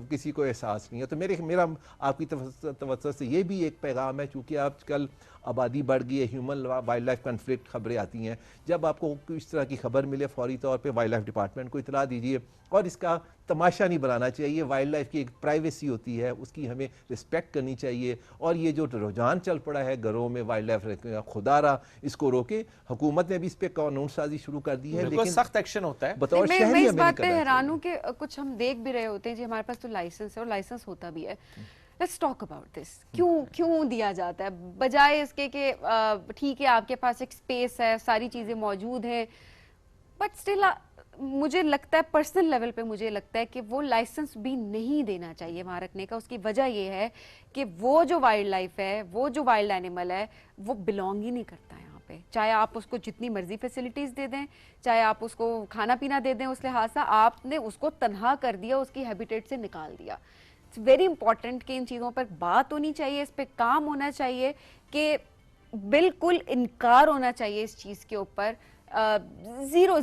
किसी को एहसास नहीं है। तो मेरा आपकी तवज्जो से ये भी एक पैगाम है, चूँकि आजकल आबादी बढ़ गई है, ह्यूमन वाइल्ड लाइफ कन्फ्लिक्ट खबरें आती हैं, जब आपको इस तरह की खबर मिले फौरी तौर पे वाइल्ड लाइफ डिपार्टमेंट को इतला दीजिए। और इसका तमाशा नहीं बनाना चाहिए, वाइल्ड लाइफ की एक प्राइवेसी होती है, उसकी हमें रिस्पेक्ट करनी चाहिए। और ये जो रुझान चल पड़ा है घरों में वाइल्ड लाइफ, खुदारा इसको रोके। हुकूमत ने भी इस पर कानून साजी शुरू कर दी है, लेकिन सख्त एक्शन होता है। बतौर मैं शहरी इस हमें बात पे नहीं करना हैरान हूँ कि कुछ हम देख भी रहे होते हैं जी, हमारे पास तो लाइसेंस है और लाइसेंस होता भी है। लेट्स टॉक अबाउट दिस, क्यों दिया जाता है, बजाय इसके कि ठीक है आपके पास एक स्पेस है, सारी चीज़ें मौजूद हैं, बट स्टिल मुझे लगता है पर्सनल लेवल पे मुझे लगता है कि वो लाइसेंस भी नहीं देना चाहिए वहाँ रखने का। उसकी वजह ये है कि वो जो वाइल्ड लाइफ है, वो जो वाइल्ड एनिमल है, वो बिलोंग ही नहीं करता है यहाँ पे। चाहे आप उसको जितनी मर्जी फैसिलिटीज़ दे दें, चाहे आप उसको खाना पीना दे दें, उस लिहाज से आपने उसको तनहा कर दिया, उसकी हैबिटेट से निकाल दिया। इट्स वेरी इंपॉर्टेंट कि इन चीज़ों पर बात होनी चाहिए, इस पर काम होना चाहिए, कि बिल्कुल इनकार होना चाहिए इस चीज़ के ऊपर। ज़ीरो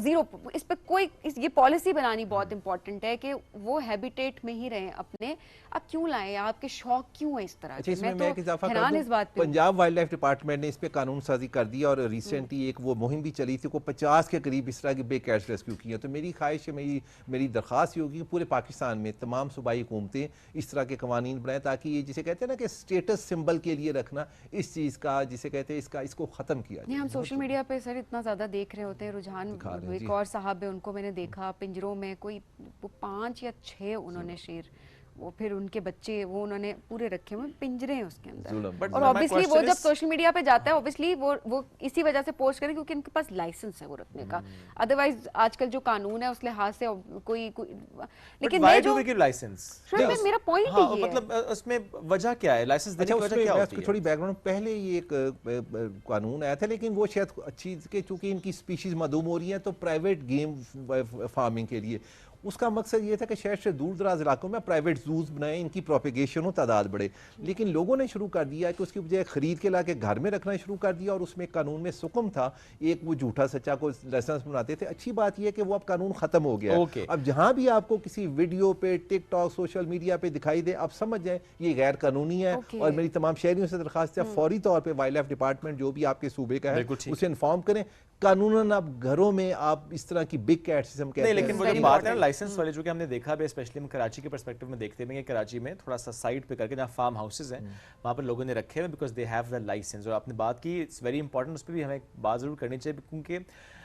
इस पर कोई ये पॉलिसी बनानी बहुत इंपॉर्टेंट है कि वो हैबिटेट में ही रहें अपने। आप क्यों लाएं, आपके शौक क्यों है इस तरह के? मैं तो इजाफा कर दूं, इस बात पे पंजाब वाइल्ड लाइफ डिपार्टमेंट ने इस पे कानून साजी कर दिया और रिसेंटली एक वो मुहिम भी चली थी, को 50 के करीब इस तरह की बे कैट्स रेस्क्यू किए। तो मेरी ख्वाहिश है, मेरी दरख्वास्त होगी कि पूरे पाकिस्तान में तमाम सूबाई हुकूमतें इस तरह के कवानीन बनाएं, ताकि ये जिसे कहते हैं ना कि स्टेटस सिंबल के लिए रखना इस चीज़ का, जिसे कहते हैं इसको ख़त्म किया जाए। हम सोशल मीडिया पे सर इतना ज़्यादा देख रहे होते हैं रुझान। एक और साहब है, उनको मैंने देखा पिंजरों में, कोई 5 या 6 उन्होंने शेर, वो फिर उनके बच्चे वो उन्होंने पूरे रखे हुए पिंजरे हैं उसके अंदर। और ऑब्वियसली वो जब सोशल मीडिया पे जाता है, ऑब्वियसली वो इसी वजह से पोस्ट करें क्योंकि इनके पास लाइसेंस है वो रखने का। अदरवाइज आजकल जो कानून है उस लिहाज से कोई लेकिन मैं जो लाइसेंस, मेरा पॉइंट ही है, मतलब उसमें वजह क्या है, लाइसेंस देने की वजह क्या होती है? थोड़ी बैकग्राउंड, पहले ये एक कानून आया था, लेकिन वो शायद अच्छी के चूंकि इनकी स्पीशीज मदूम हो रही है तो प्राइवेट गेम फार्मिंग के लिए उसका मकसद ये था कि शहर से दूर दराज इलाकों में प्राइवेट जूज बनाएं, इनकी प्रोपेगेशन हो, तादाद बढ़े। लेकिन लोगों ने शुरू कर दिया कि उसकी बजाय खरीद के लाके घर में रखना शुरू कर दिया। और उसमें कानून में सुकम था, एक वो झूठा सच्चा को लाइसेंस बनाते थे। अच्छी बात यह कि वो अब कानून खत्म हो गया। अब जहां भी आपको किसी वीडियो पे, टिकटॉक, सोशल मीडिया पे दिखाई दे, आप समझ जाए ये गैर कानूनी है। और मेरी तमाम शहरियों से दरखास्त है, फौरी तौर पर वाइल्ड लाइफ डिपार्टमेंट जो भी आपके सूबे का है उसे इन्फॉर्म करें। कानूनन आप घरों में आप इस तरह की बिग कैट्स हम कहते हैं, लेकिन वो जो बात है लाइसेंस वाले, जो कि हमने देखा है स्पेशली हम कराची के पर्सपेक्टिव में देखते हैं, कराची में थोड़ा सा साइड पे करके जहाँ फार्म हाउसेज हैं वहाँ पर लोगों ने रखे हुए because they have the license. और आपने बात की, इट्स वेरी इंपॉर्टेंट, उस पर भी हमें बात जरूर करनी चाहिए, क्योंकि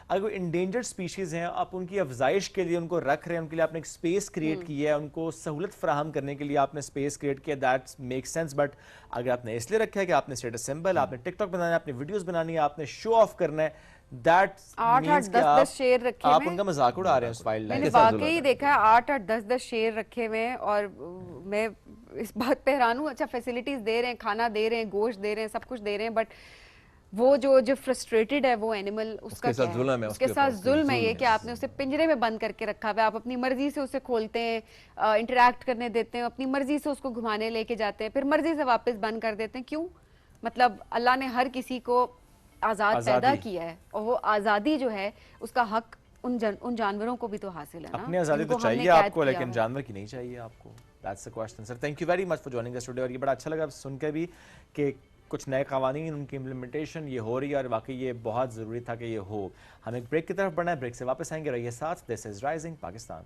अगर इंडेंजर्ड स्पीशीज़ हैं, आप उनकी अफजाइश के लिए उनको रख रहे हैं, उनके लिए आपने एक स्पेस क्रिएट की है, उनको सहूलत फराहम करने के लिए आपने स्पेस क्रिएट किया, दैट मेक सेंस। बट अगर आपने इसलिए रखा है कि आपने स्टेटस सिंबल, आपने टिकटॉक बनाना है, आपने वीडियोस बनानी है, आपने शो ऑफ करना है, दैट 8-10 शेर रखे आप उनका मजाक उड़ा रहे हैं उस वाइल्ड लाइफ। मैंने वाकई देखा है 8-10 शेर रखे हुए हैं और मैं इस बात पे हैरान हूँ। अच्छा फैसिलिटीज दे रहे हैं, खाना दे रहे हैं, गोश्त दे रहे हैं, सब कुछ दे रहे हैं, बट वो जो फ्रस्ट्रेटेड है वो एनिमल, उसके साथ जुल्म है ये कि आपने उसे पिंजरे में बंद करके रखा हुआ है। आप अपनी मर्जी से उसे खोलते हैं, इंटरैक्ट करने देते हैं, अपनी मर्जी से उसको घुमाने लेके जाते हैं, फिर मर्जी से वापस बंद कर देते हैं। क्यों? मतलब अल्लाह ने हर किसी को आज़ाद पैदा किया है और वो आज़ादी जो है उसका हक उन जानवरों को भी तो हासिल है ना। अपनी आज़ादी तो चाहिए आपको, लेकिन जानवर की नहीं चाहिए आपको। That's the question sir. Thank you very much for joining us today. और ये बड़ा अच्छा लगा सुनकर भी कि कुछ नए कवानीन, उनकी इम्प्लीमेंटेशन ये हो रही है और वाकई ये बहुत ज़रूरी था कि ये हो। हम एक ब्रेक की तरफ बढ़ना है, ब्रेक से वापस आएंगे, रहिए साथ। This is rising Pakistan.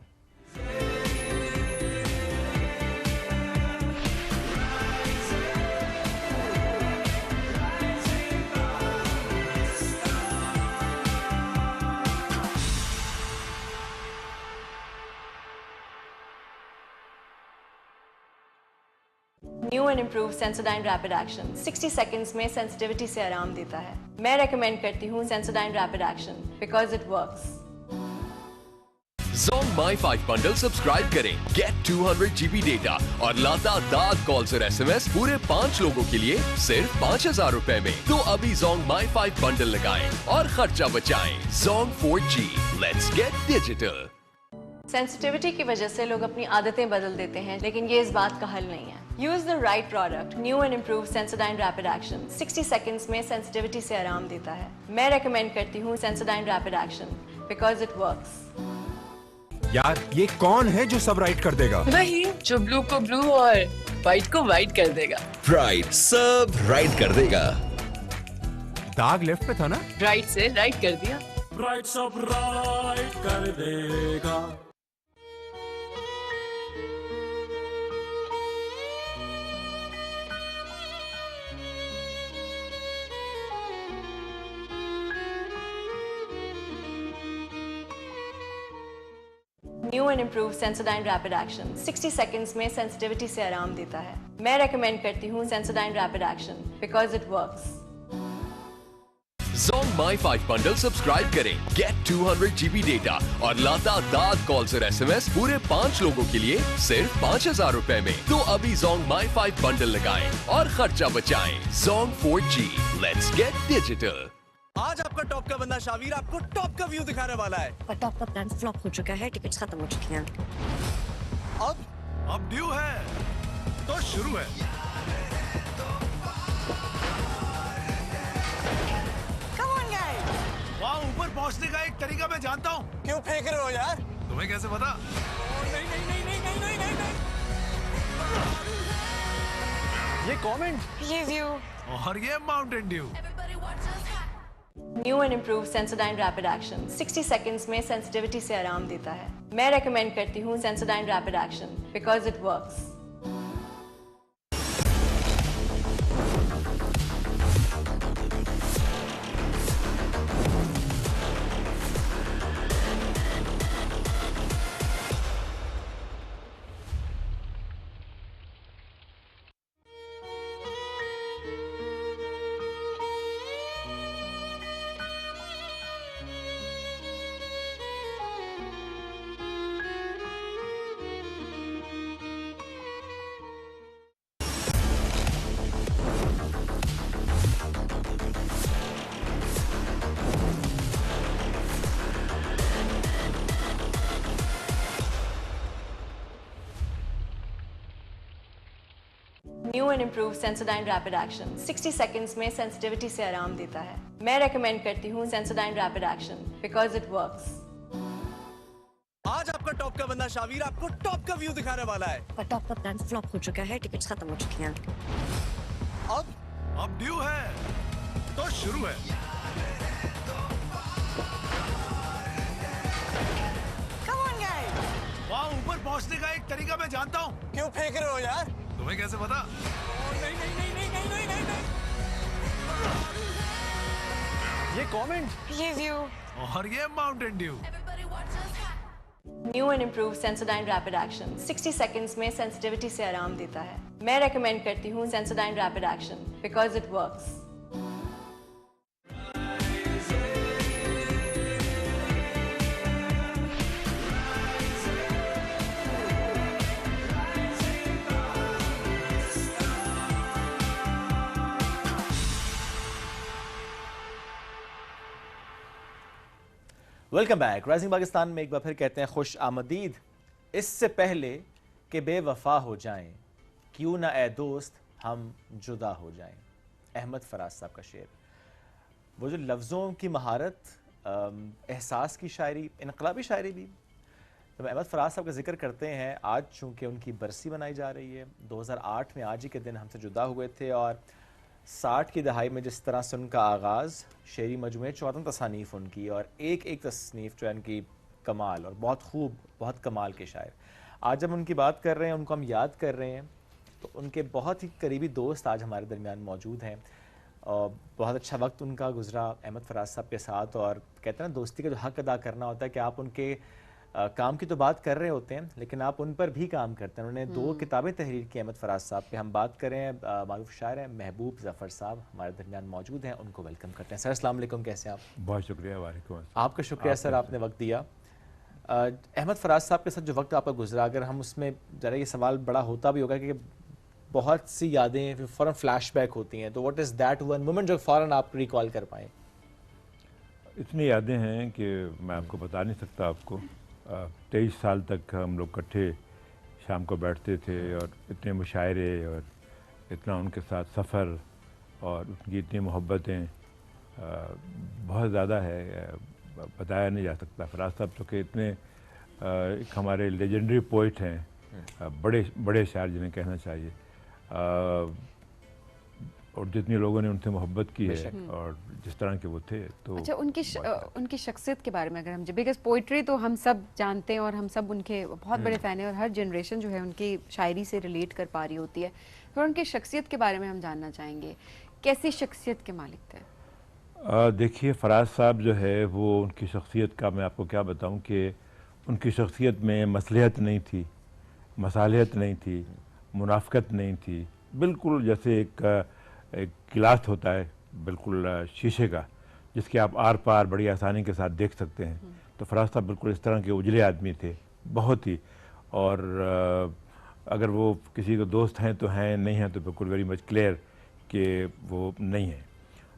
New and improve Sensodyne rapid action 60 seconds में सेंसिटिविटी से आराम देता है। मैं रेकमेंड करती हूँ Sensodyne rapid action because it works. Zong My5 bundle subscribe करें, गेट 200 GB डेटा और लातादार कॉल्स और SMS पूरे 5 लोगों के लिए सिर्फ 5,000 रुपए में। तो अभी Zong My5 बंडल लगाएं और खर्चा बचाएं। Zong 4G, let's get digital। Sensitivity की वजह से लोग अपनी आदतें बदल देते हैं, लेकिन ये इस बात का हल नहीं है। Use the right product. New and improve Sensodyne rapid action 60 seconds में सेंसिटिविटी से आराम देता है। मैं रेकमेंड करती हूँ Sensodyne rapid action because it works. यार ये कौन है जो सब राइट कर देगा? वही जो ब्लू को ब्लू और व्हाइट को व्हाइट कर देगा। राइट, सब राइट कर देगा। दाग लेफ्ट पे था ना? राइट से राइट कर दिया। राइट सब राइट कर देगा। New and improve Sensodyne rapid action 60 seconds में सेंसिटिविटी से आराम देता है। मैं रेकमेंड करती हूँ Sensodyne rapid action because it works. Zong My5 bundle subscribe करें, गेट 200 GB डेटा और लातादार कॉल्स और SMS पूरे 5 लोगों के लिए सिर्फ 5,000 रुपए में। तो अभी Zong My5 बंडल लगाएं और खर्चा बचाएं। Zong 4G, let's get digital। आज आपका टॉप का बंदा शावीर आपको टॉप का व्यू दिखाने वाला है। पर टॉप का प्लान फ्लॉप हो चुका है, टिकट्स खत्म हो चुकी हैं। अब ड्यू है तो शुरू है। Come on guys। वहाँ ऊपर पहुँचने का एक तरीका मैं जानता हूँ। क्यों फेंक रहे हो यार? तुम्हें कैसे पता? नहीं नहीं नहीं नहीं नहीं नहीं नहीं नहीं। ये कमेंट, ये व्यू और ये Mountain Dew. New and improve Sensodyne rapid action 60 seconds में सेंसिटिविटी से आराम देता है। मैं रेकमेंड करती हूँ Sensodyne rapid action because it works. New and improve Sensodyne rapid action 60 seconds में सेंसिटिविटी से आराम देता है। मैं रेकमेंड करती हूँ Sensodyne rapid action because it works. आज आपका टॉप का बंदा शावीर आपको टॉप का व्यू दिखाने वाला है। पर टॉप का प्लान फ्लॉप हो चुका है, टिकट्स खत्म हो चुकी हैं। अब ड्यू है तो शुरू है। Come on guys। वहाँ ऊपर पहुँचने का एक तरीका मैं जानता हूँ। क्यों फेंक रहे हो यार? तुम्हें कैसे पता? नहीं नहीं नहीं नहीं नहीं नहीं नहीं नहीं। ये कमेंट, ये व्यू और ये Mountain Dew. New and improve Sensodyne rapid action 60 seconds में सेंसिटिविटी से आराम देता है। मैं रेकमेंड करती हूँ Sensodyne rapid action because it works. Welcome back. Rising Pakistan में एक बार फिर कहते हैं खुश आमदीद। इससे पहले कि बेवफा हो जाएं, क्यों ना ए दोस्त हम जुदा हो जाएं। अहमद फराज साहब का शेर। वो जो लफ्ज़ों की महारत, एहसास की शायरी, इनकलाबी शायरी भी। तो अहमद फराज साहब का जिक्र करते हैं, आज चूँकि उनकी बरसी मनाई जा रही है। 2008 में आज ही के दिन हमसे जुदा हुए थे और 60 की दहाई में जिस तरह से उनका आगाज़, शेरी मजमूए 14 तसानीफ़ उनकी, और एक एक तसनीफ़ जो है उनकी कमाल और बहुत खूब, बहुत कमाल के शायर। आज जब उनकी बात कर रहे हैं, उनको हम याद कर रहे हैं, तो उनके बहुत ही करीबी दोस्त आज हमारे दरमियान मौजूद हैं। और बहुत अच्छा वक्त उनका गुजरा अहमद फराज साहब के साथ, और कहते हैं ना दोस्ती का जो हक़ अदा करना होता है कि आप उनके काम की तो बात कर रहे होते हैं लेकिन आप उन पर भी काम करते हैं। उन्होंने 2 किताबें तहरीर की अहमद फराज साहब पे। हम बात करें मारूफ शायर हैं महबूब ज़फ़र साहब हमारे दरमियान मौजूद हैं, उनको वेलकम करते हैं। सर अस्सलाम वालेकुम, कैसे हैं आप? बहुत शुक्रिया। वालेकुम। आपका शुक्रिया सर, आपने वक्त दिया। अहमद फराज साहब के साथ जो वक्त आपका गुजरा, अगर हम उसमें ज़रा ये सवाल बड़ा होता भी होगा कि बहुत सी यादें फिर फ़ौरन फ्लैशबैक होती हैं, तो what is that one moment जो फ़ौरन आप रिकॉल कर पाएँ? इतनी यादें हैं कि मैं आपको बता नहीं सकता। आपको 23 साल तक हम लोग इकट्ठे शाम को बैठते थे, और इतने मुशायरे और इतना उनके साथ सफ़र और उनकी इतनी मोहब्बतें बहुत ज़्यादा है, बताया नहीं जा सकता। फराज साहब तो के इतने एक हमारे लेजेंडरी पोइट हैं, बड़े बड़े शायर जिन्हें कहना चाहिए, और जितने लोगों ने उनसे मोहब्बत की है और जिस तरह के वो थे। तो अच्छा, उनकी शख्सियत के बारे में अगर हम, बिकॉज पोइट्री तो हम सब जानते हैं और हम सब उनके बहुत बड़े फ़ैन हैं और हर जनरेशन जो है उनकी शायरी से रिलेट कर पा रही होती है, तो उनकी शख्सियत के बारे में हम जानना चाहेंगे, कैसी शख्सियत के मालिक थे? देखिए, फराज साहब जो है वो, उनकी शख्सियत का मैं आपको क्या बताऊं कि उनकी शख्सियत में मसलियत नहीं थी, मसालियत नहीं थी, मुनाफ़क़त नहीं थी। बिल्कुल जैसे एक गिलास होता है बिल्कुल शीशे का, जिसके आप आर पार बड़ी आसानी के साथ देख सकते हैं, तो फराज साहब बिल्कुल इस तरह के उजले आदमी थे, बहुत ही। और अगर वो किसी के दोस्त हैं तो हैं, नहीं हैं तो बिल्कुल वेरी मच क्लियर कि वो नहीं हैं।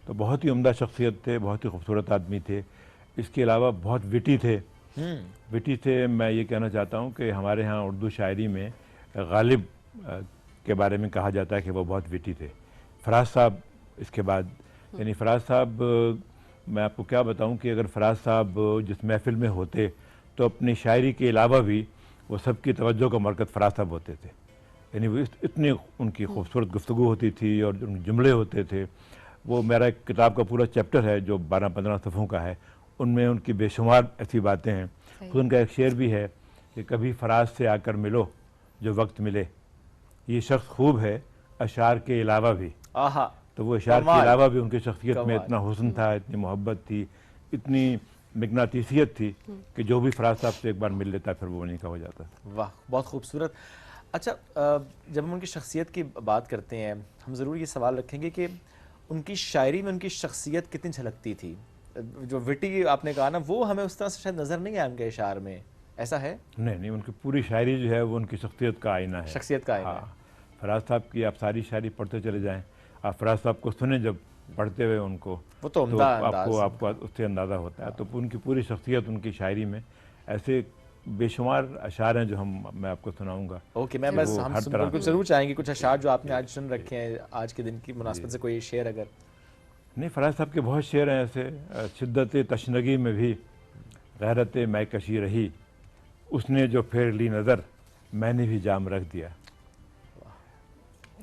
तो बहुत ही उम्दा शख्सियत थे, बहुत ही खूबसूरत आदमी थे। इसके अलावा बहुत विटी थे। विटी थे, मैं ये कहना चाहता हूँ कि हमारे यहाँ उर्दू शायरी में गालिब के बारे में कहा जाता है कि वो बहुत विटी थे। फराज साहब इसके बाद, यानी फराज साहब, मैं आपको क्या बताऊं कि अगर फराज साहब जिस महफिल में होते तो अपनी शायरी के अलावा भी वो सबकी तवज्जो का मरकज़ फराज साहब होते थे। यानी वो इतनी उनकी खूबसूरत गुफ्तगू होती थी और जो जुमले होते थे, वो मेरा एक किताब का पूरा चैप्टर है जो 12-15 सफ़ों का है, उनमें उनकी बेशुमार ऐसी बातें हैं। खुद उनका एक शेर भी है कि कभी फराज से आकर मिलो जो वक्त मिले, ये शख्स खूब है अशार के अलावा भी। तो वो अशार के अलावा भी उनकी शख्सियत में इतना हुस्न था, इतनी मोहब्बत थी, इतनी मगनातीसियत थी कि जो भी फराज साहब से एक बार मिल लेता फिर वो उन्हीं का हो जाता। वाह, बहुत खूबसूरत। अच्छा, जब हम उनकी शख्सियत की बात करते हैं, हम ज़रूर ये सवाल रखेंगे कि उनकी शायरी में उनकी शख्सियत कितनी झलकती थी? जो विटी आपने कहा ना, वो हमें उस तरह से शायद नज़र नहीं आया उनके इशार में, ऐसा है? नहीं, उनकी पूरी शायरी जो है वो उनकी शख्सियत का आईना है, शख्सियत का आईना। हाँ, फराज साहब की आप सारी शायरी पढ़ते चले जाएं, आप फराज साहब को सुने जब पढ़ते हुए उनको, वो तो आपको उससे अंदाज़ा होता है। तो उनकी पूरी शख्सियत उनकी शायरी में, ऐसे बेशुमार अशार हैं जो मैं आपको सुनाऊंगा। ओके, मैं बस हम बिल्कुल ज़रूर चाहेंगे कुछ अशार जो आपने आज सुन रखे हैं आज के दिन की मुनासिबत से, कोई शेर अगर। नहीं, फराज साहब के बहुत शेर हैं ऐसे। शिद्दत तशनगी में भी गैरत मैकशी रही, उसने जो फेर ली नज़र मैंने भी जाम रख दिया।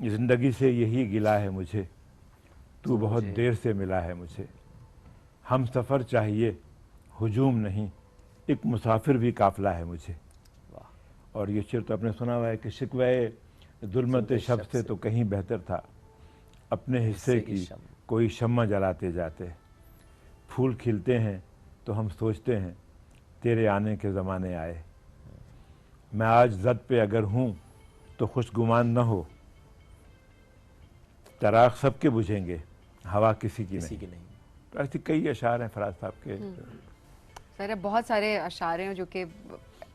ज़िंदगी से यही गिला है मुझे, तू बहुत देर से मिला है मुझे। हम सफ़र चाहिए हुजूम नहीं, एक मुसाफिर भी काफ़िला है मुझे। और ये शेर तो आपने सुना हुआ है कि शिकवे जुल्मत शब से तो कहीं बेहतर था, अपने हिस्से की कोई शम्मा जलाते जाते। फूल खिलते हैं तो हम सोचते हैं तेरे आने के ज़माने आए। मैं आज ज़द पे अगर हूँ तो खुशगुमान न हो, चराग सबके बुझेंगे, हवा किसी की नहीं। तो ऐसी कई अशार हैं फराज साहब के। सर, बहुत सारे अशार हैं जो कि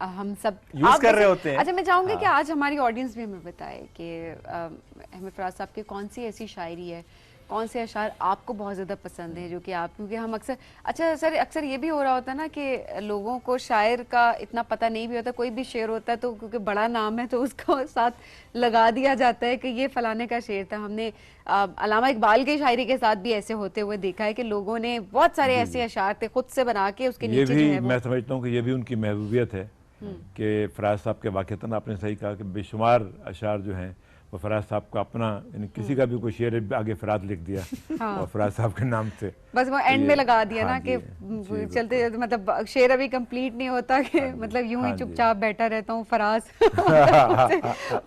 हम सब यूज कर रहे होते हैं। अच्छा, मैं चाहूँगी कि आज हमारी ऑडियंस भी हमें बताए कि अहमद फराज साहब की कौन सी ऐसी शायरी है, कौन से अशार आपको बहुत ज़्यादा पसंद है, जो कि आप, क्योंकि हम अक्सर, अच्छा सर, अक्सर ये भी हो रहा होता है ना कि लोगों को शायर का इतना पता नहीं भी होता। कोई भी शेर होता है तो क्योंकि बड़ा नाम है तो उसको साथ लगा दिया जाता है कि ये फलाने का शेर था। हमने अल्लामा इकबाल की शायरी के साथ भी ऐसे होते हुए देखा है कि लोगों ने बहुत सारे ऐसे अशार थे खुद से बना के उसके नीचे जो है, मैं समझता हूँ कि ये भी उनकी महबूबियत है कि फराज साहब के वाक़तन आपने सही कहा कि बेशुमार अशार जो हैं वो फराज साहब का अपना, यानी किसी का भी कोई शेर आगे फराज लिख दिया हाँ। और फराज साहब के नाम से बस वो एंड में लगा दिया हाँ ना कि जी, चलते चलते मतलब शेर अभी कंप्लीट नहीं होता कि मतलब यूं ही हाँ जी। चुपचाप बैठा रहता हूँ फराज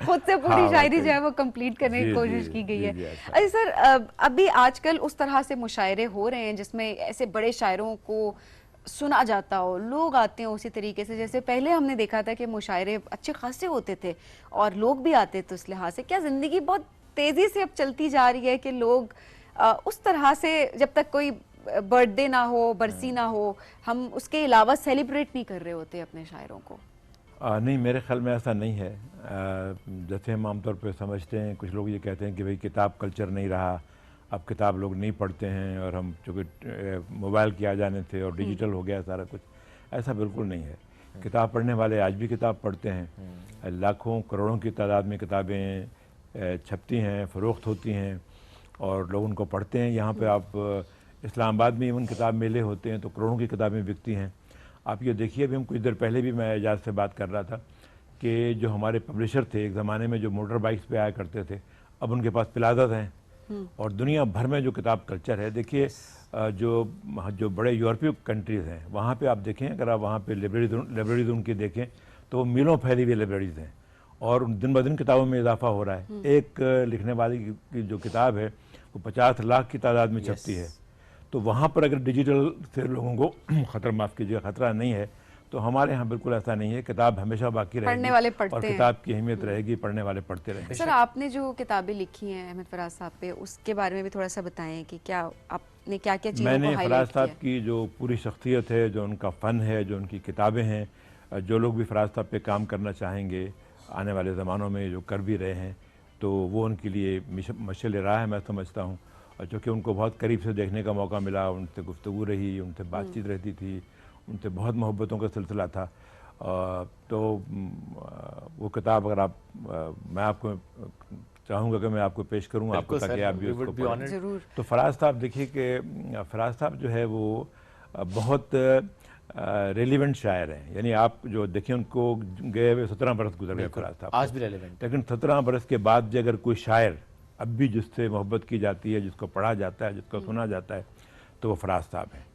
खुद से पूरी हाँ, शायरी वाकई। जो है वो कंप्लीट करने की जी, कोशिश जी, की गई जी, है। जी, ऐसा। अच्छा सर, अभी आजकल उस तरह से मुशायरे हो रहे हैं जिसमें ऐसे बड़े शायरों को सुना जाता हो, लोग आते हैं उसी तरीके से जैसे पहले हमने देखा था कि मुशायरे अच्छे खासे होते थे और लोग भी आते थे उस लिहाज से। क्या ज़िंदगी बहुत तेज़ी से अब चलती जा रही है कि लोग उस तरह से जब तक कोई बर्थडे ना हो, बरसी ना हो, हम उसके अलावा सेलिब्रेट नहीं कर रहे होते अपने शायरों को? नहीं, मेरे ख्याल में ऐसा नहीं है। जैसे हम आमतौर पर समझते हैं, कुछ लोग ये कहते हैं कि भाई किताब कल्चर नहीं रहा, अब किताब लोग नहीं पढ़ते हैं और हम चूँकि मोबाइल के आ जाने थे और डिजिटल हो गया सारा कुछ, ऐसा बिल्कुल नहीं है। किताब पढ़ने वाले आज भी किताब पढ़ते हैं। लाखों करोड़ों की तादाद में किताबें छपती हैं, फ़रोख्त होती हैं और लोग उनको पढ़ते हैं। यहाँ पे आप इस्लामाबाद में इवन किताब मेले होते हैं तो करोड़ों की किताबें बिकती हैं। आप ये देखिए, अभी हम कुछ देर पहले भी मैं एजाज से बात कर रहा था कि जो हमारे पब्लिशर थे एक ज़माने में जो मोटर बाइक्स पे आया करते थे, अब उनके पास प्लाजा हैं और दुनिया भर में जो किताब कल्चर है, देखिए जो बड़े यूरोपीय कंट्रीज़ हैं वहाँ पे आप देखें, अगर आप वहाँ पे लाइब्रेरीज उनकी देखें तो वो मीलों फैली हुई लाइब्रेरीज हैं और दिन ब दिन किताबों में इजाफा हो रहा है। एक लिखने वाले की जो किताब है वो 50 लाख की तादाद में छपती है। तो वहाँ पर अगर डिजिटल से लोगों को खतरा नहीं है तो हमारे यहाँ बिल्कुल ऐसा नहीं है। किताब हमेशा बाकी रहेगी, पढ़ने वाले पढ़ते और हैं। किताब की अहमियत रहेगी, पढ़ने वाले पढ़ते रहेंगे। सर, आपने जो किताबें लिखी हैं अहमद फराज साहब पे, उसके बारे में भी थोड़ा सा बताएं कि क्या आपने क्या क्या चीज़ों को मैंने हाईलाइट फराज किया? साहब की जो पूरी शख्सियत है, जो उनका फ़न है, जो उनकी किताबें हैं, जो लोग भी फराज साहब पे काम करना चाहेंगे आने वाले ज़मानों में, जो कर भी रहे हैं, तो वो उनके लिए मशअल राह है मैं समझता हूँ। और चूँकि उनको बहुत करीब से देखने का मौका मिला, उनसे गुफ्तगू रही, उनसे बातचीत रहती थी, उनसे बहुत मोहब्बतों का सिलसिला था। तो वो किताब अगर आप मैं आपको चाहूँगा कि मैं आपको पेश करूँ आपको, ताकि आप भी उसको पढ़ें। तो फराज साहब देखिए कि फराज साहब जो है वो बहुत रेलिवेंट शायर हैं। यानी आप जो देखिए, उनको गए हुए 17 बरस गुजर गए फराज साहब, आज भी रेलिवेंट। लेकिन 17 बरस के बाद भी अगर कोई शायर अब भी जिससे मोहब्बत की जाती है, जिसको पढ़ा जाता है, जिसको सुना जाता है, तो वो फराज साहब हैं।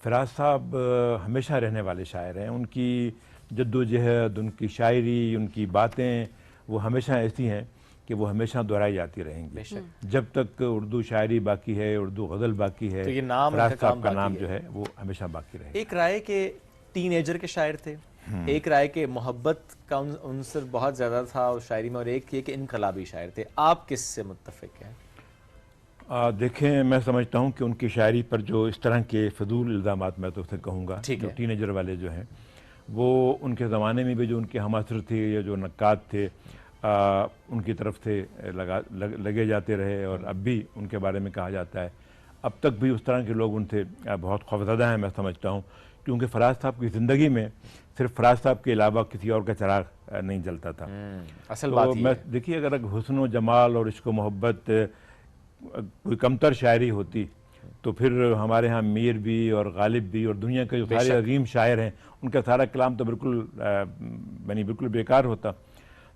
फराज साहब हमेशा रहने वाले शायर हैं। उनकी जद्दोजहद, उनकी शायरी, उनकी बातें वो हमेशा ऐसी हैं कि वो हमेशा दोहराई जाती रहेंगी। जब तक उर्दू शायरी बाकी है, उर्दू गज़ल बाकी है, तो ये नाम फराज साहब का नाम जो है वो हमेशा बाकी रहेगा। एक राय के टीनेजर के शायर थे, एक राय के मोहब्बत का उनसे बहुत ज़्यादा था उस शायरी में, और एक ये कि इनकलाबी शायर थे। आप किससे मुत्तफिक हैं? देखें, मैं समझता हूँ कि उनकी शायरी पर जो इस तरह के फजूल इल्ज़ामात, मैं तो उसे कहूँगा, जो टीनेजर वाले जो हैं, वो उनके ज़माने में भी जो उनके हमासर थे या जो नक्काद थे उनकी तरफ से लगे जाते रहे और अब भी उनके बारे में कहा जाता है। अब तक भी उस तरह के लोग उनसे बहुत खौफज़दा हैं, मैं समझता हूँ, क्योंकि फराज साहब की ज़िंदगी में सिर्फ फराज साहब के अलावा किसी और का चिराग नहीं जलता था। असल बात तो मैं देखिए, अगर हुस्न व जमाल और इश्क व मोहब्बत कोई कमतर शायरी होती तो फिर हमारे यहाँ मीर भी और गालिब भी और दुनिया के जो सारे अजीम शायर हैं उनका सारा कलाम तो बिल्कुल बेकार होता।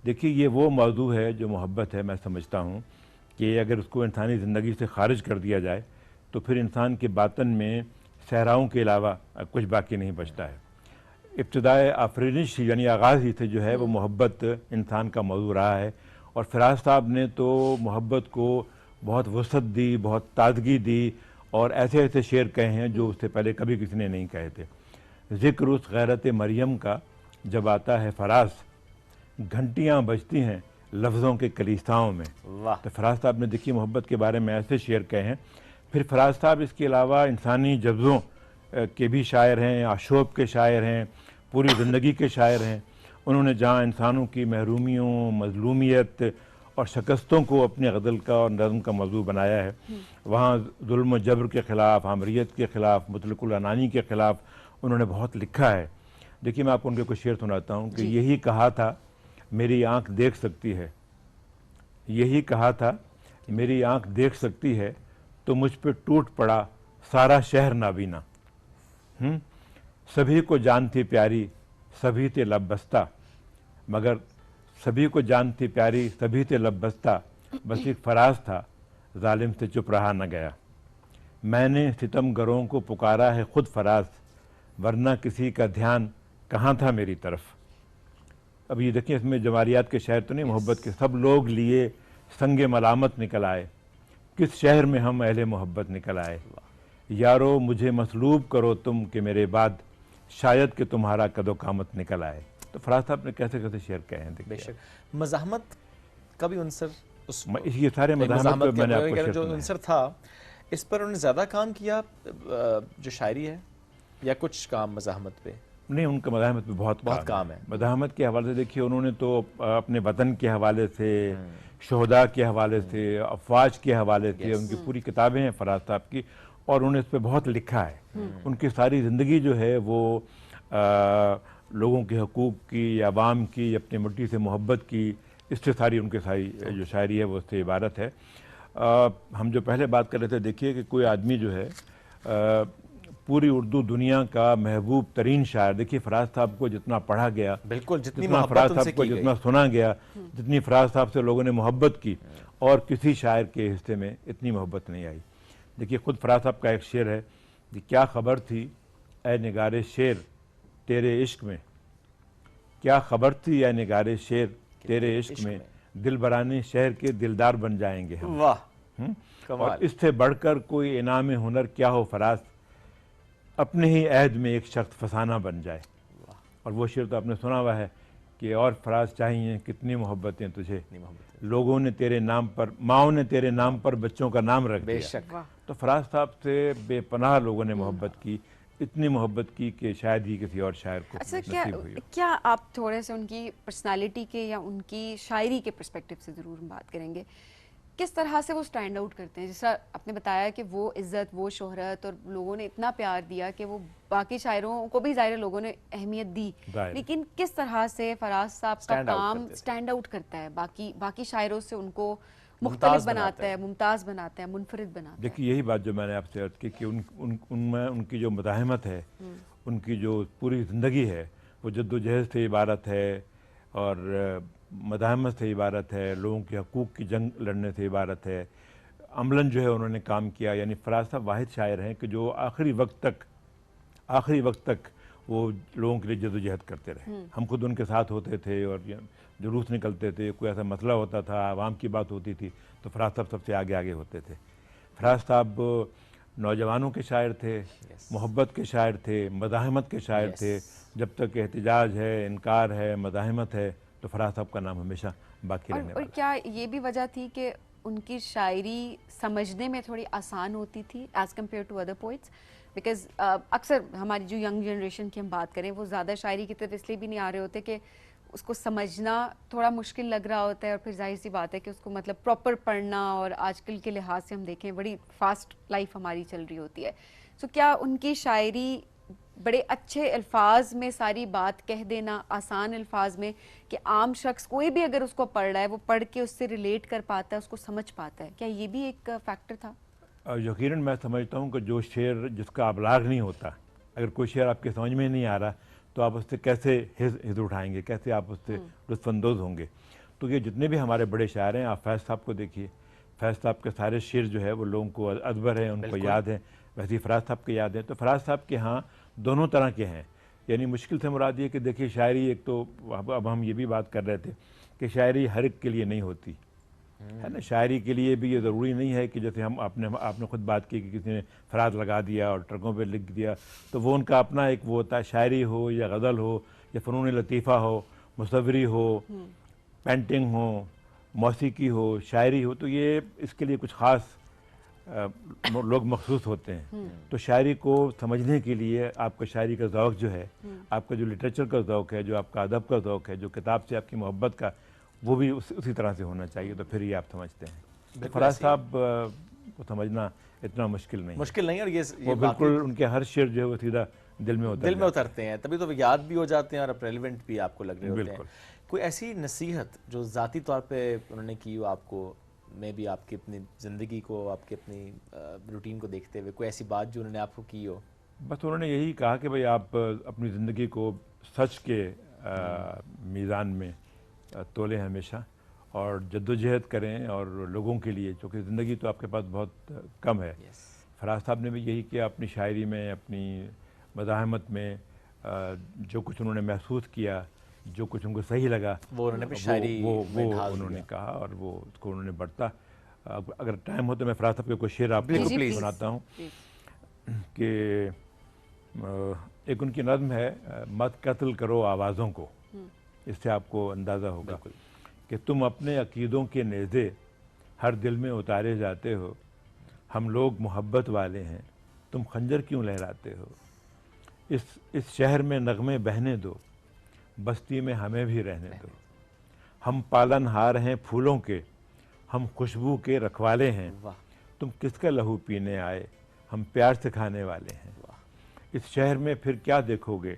देखिए, ये वो मौजू है जो मोहब्बत है। मैं समझता हूँ कि अगर उसको इंसानी ज़िंदगी से खारिज कर दिया जाए तो फिर इंसान के बातन में सहराओं के अलावा कुछ बाकी नहीं बचता है। इब्तिदाए आफरीनिश यानी आगाज़ ही से जो है वो मोहब्बत इंसान का मौजू रहा है, और फराज साहब ने तो मोहब्बत को बहुत वसअत दी, बहुत ताजगी दी, और ऐसे ऐसे शेर कहे हैं जो उससे पहले कभी किसी ने नहीं कहे थे। ज़िक्र उस गैरत मरियम का जब आता है फराज, घंटियाँ बजती हैं लफ्ज़ों के कलीसाओं में। तो फराज साहब ने देखिए मोहब्बत के बारे में ऐसे शेर कहे हैं। फिर फराज साहब इसके अलावा इंसानी जज्बों के भी शायर हैं, आशोब के शायर हैं, पूरी ज़िंदगी के शायर हैं। उन्होंने जहाँ इंसानों की महरूमियों, मजलूमियत और शिकस्तों को अपने गज़ल का और नज़्म का मौजू बनाया है, वहाँ जुल्म व जबर के ख़िलाफ़, आमरियत के ख़िलाफ़, मुतलकुल अनानी के ख़िलाफ़ उन्होंने बहुत लिखा है। देखिए, मैं आपको उनके कुछ शेर सुनाता हूँ कि यही कहा था मेरी आँख देख सकती है, यही कहा था मेरी आँख देख सकती है, तो मुझ पे टूट पड़ा सारा शहर नाबीना। सभी को जान थी प्यारी, सभी थे लब बस्ता, मगर सभी को जान थी प्यारी, सभी थे लब बस्ता, बस एक फराज था, जालिम से चुप रहा न गया। मैंने सितमगरों को पुकारा है खुद फराज, वरना किसी का ध्यान कहाँ था मेरी तरफ। अब ये देखिए, इसमें जवारियात के शायर तो नहीं, मोहब्बत के। सब लोग लिए संगे मलामत निकल आए, किस शहर में हम अहले मोहब्बत निकल आए। यारो मुझे मसलूब करो तुम कि मेरे बाद, शायद कि तुम्हारा कदो कामत निकल आए। तो फराज साहब ने कैसे कैसे शेयर कहे हैं। बेशक मज़ाहमत का भी उनसर, ये सारे मज़ाहमत मैंने आपको जो उनसर था, इस पर उन्होंने ज़्यादा काम किया जो शायरी है, या कुछ काम मज़ाहमत पे? नहीं, उनका मज़ाहमत पे बहुत काम है। मज़ाहमत के हवाले से देखिए, उन्होंने तो अपने वतन के हवाले से, शोहदा के हवाले से, अफवाज के हवाले से, उनकी पूरी किताबें हैं फराज साहब की, और उन्होंने इस पर बहुत लिखा है। उनकी सारी ज़िंदगी जो है वो लोगों के हकूक़ की, अवाम की, अपनी मिट्टी से मोहब्बत की, इससे सारी उनकी सारी जो शायरी है वो उससे इबारत है। हम जो पहले बात कर रहे थे, देखिए कि कोई आदमी जो है पूरी उर्दू दुनिया का महबूब तरीन शायर, देखिए फराज साहब को जितना पढ़ा गया, बिल्कुल जितना फराज साहब को जितना सुना गया, जितनी फराज साहब से लोगों ने मोहब्बत की, और किसी शायर के हिस्से में इतनी मोहब्बत नहीं आई। देखिए खुद फराज साहब का एक शेर है कि क्या खबर थी ए निगारे शेर तेरे इश्क में, क्या खबर थी ए निगारे शेर तेरे इश्क में, दिल बरानी शहर के दिलदार बन जाएंगे हम। वाह, और इससे बढ़कर कोई इनाम हुनर क्या हो फराज, अपने ही अहद में एक शख्स फसाना बन जाए। और वो शेर तो आपने सुना हुआ है कि और फराज चाहिए कितनी मोहब्बतें तुझे, लोगों ने तेरे नाम पर, माओ ने तेरे नाम पर बच्चों का नाम रख दिया। तो फराज साहब से बेपनाह लोगों ने मोहब्बत की, इतनी मोहब्बत की कि शायद ही किसी और शायर को नसीब हुई हो। क्या आप थोड़े से उनकी पर्सनालिटी के या उनकी शायरी के पर्सपेक्टिव से ज़रूर बात करेंगे, किस तरह से वो स्टैंड आउट करते हैं? जैसा आपने बताया कि वो इज़्ज़त, वो शोहरत, और लोगों ने इतना प्यार दिया कि वो बाकी शायरों को भी ज़ाहिर लोगों ने अहमियत दी, लेकिन किस तरह से फराज साहब का काम स्टैंड आउट करता है, बाकी शायरों से उनको मुख्तलिफ बनाता है, मुमताज़ बनाता है, मुनफरिद बनाता है? देखिए यही बात जो मैंने आपसे अर्ज़ की कि उनमें उनकी जो मज़ाहमत है, उनकी जो पूरी ज़िंदगी है, वो जद्दोजहद से इबारत है, और मज़ाहमत से इबारत है, लोगों के हकूक़ की जंग लड़ने से इबारत है। अमलन जो है उन्होंने काम किया। यानी फराज साहब वाहिद शायर हैं कि जो आखिरी वक्त तक वो लोगों के लिए जद्दोजहद करते रहे। हम खुद उनके साथ होते थे, और जुलूस निकलते थे, कोई ऐसा मसला होता था, आवाम की बात होती थी, तो फराज साहब सबसे आगे आगे होते थे। फराज साहब नौजवानों के शायर थे, मोहब्बत के शायर थे, मज़ाहमत के शायर थे। जब तक एहतिजाज है, इनकार है, मज़ाहमत है, तो फराज साहब का नाम हमेशा बाकी रहने वाला। और क्या ये भी वजह थी कि उनकी शायरी समझने में थोड़ी आसान होती थी as compare to other poets? बिकॉज अक्सर हमारी जो यंग जनरेशन की हम बात करें, वो ज़्यादा शायरी की तरफ इसलिए भी नहीं आ रहे होते कि उसको समझना थोड़ा मुश्किल लग रहा होता है, और फिर जाहिर सी बात है कि उसको मतलब प्रॉपर पढ़ना, और आजकल के लिहाज से हम देखें बड़ी फास्ट लाइफ हमारी चल रही होती है। सो क्या उनकी शायरी बड़े अच्छे अल्फाज में सारी बात कह देना, आसान अल्फाज में, कि आम शख्स कोई भी अगर उसको पढ़ रहा है, वो पढ़ के उससे रिलेट कर पाता है, उसको समझ पाता है, क्या ये भी एक फैक्टर था? यकीनन मैं समझता हूँ कि जो शेर जिसका अबलाग नहीं होता, अगर कोई शेर आपके समझ में नहीं आ रहा, तो आप उससे कैसे हिज़ उठाएंगे, कैसे आप उससे लुत्फ़अंदोज़ होंगे? तो ये जितने भी हमारे बड़े शायर हैं, आप फैज़ साहब को देखिए, फैज़ साहब के सारे शेर जो है वो लोगों को अदबर है, उनको याद है, वैसे ही फराज साहब के याद है। तो फराज साहब के यहाँ दोनों तरह के हैं। यानी मुश्किल से मुराद ये कि देखिए शायरी एक तो, अब हम ये भी बात कर रहे थे कि शायरी हर एक के लिए नहीं होती है ना। शायरी के लिए भी ये ज़रूरी नहीं है कि जैसे हम आपने खुद बात की कि किसी ने फराज लगा दिया और ट्रकों पे लिख दिया, तो वो उनका अपना एक वो होता है। शायरी हो या गज़ल हो या फ़नून लतीफ़ा हो, मुसव्वरी हो, पेंटिंग हो, मौसीकी हो, शायरी हो, तो ये इसके लिए कुछ ख़ास लोग मखसूस होते हैं। तो शायरी को समझने के लिए आपका शायरी का ज़ौक़ जो है, आपका जो लिटरेचर का ज़ौक़ है, जो आपका अदब का ज़ौक़ है, जो किताब से आपकी मोहब्बत का, वो भी उसी तरह से होना चाहिए, तो फिर ये आप समझते हैं। तो फराज साहब को समझना इतना मुश्किल नहीं, और ये वो बिल्कुल उनके हर शेर जो है वो सीधा दिल में उतरते हैं, तभी तो याद भी हो जाते हैं और रेलेवेंट भी आपको लग रहे होते हैं। कोई ऐसी नसीहत जो ज़ाती तौर पे उन्होंने की हो आपको, में भी आपकी अपनी ज़िंदगी को, आपकी अपनी रूटीन को देखते हुए, कोई ऐसी बात जो उन्होंने आपको की हो? बस उन्होंने यही कहा कि भाई आप अपनी ज़िंदगी को सच के मीज़ान में तोलें हमेशा और जद्दोजहद करें और लोगों के लिए, क्योंकि ज़िंदगी तो आपके पास बहुत कम है। फराज साहब ने भी यही किया अपनी शायरी में, अपनी मज़ाहमत में, जो कुछ उन्होंने महसूस किया, जो कुछ उनको सही लगा वो उन्होंने भी शायरी वो में ढाल उन्होंने दिया। कहा और वो उसको उन्होंने बढ़ता। अगर टाइम हो तो मैं फराज साहब के कुछ शेर आपको सुनाता हूँ कि एक उनकी नज़्म है, मत कत्ल करो आवाज़ों को। इससे आपको अंदाज़ा होगा कि तुम अपने अकीदों के नेज़े हर दिल में उतारे जाते हो। हम लोग मोहब्बत वाले हैं, तुम खंजर क्यों लहराते हो। इस शहर में नगमे बहने दो, बस्ती में हमें भी रहने दो। हम पालनहार हैं फूलों के, हम खुशबू के रखवाले हैं। तुम किसका लहू पीने आए, हम प्यार से खाने वाले हैं। इस शहर में फिर क्या देखोगे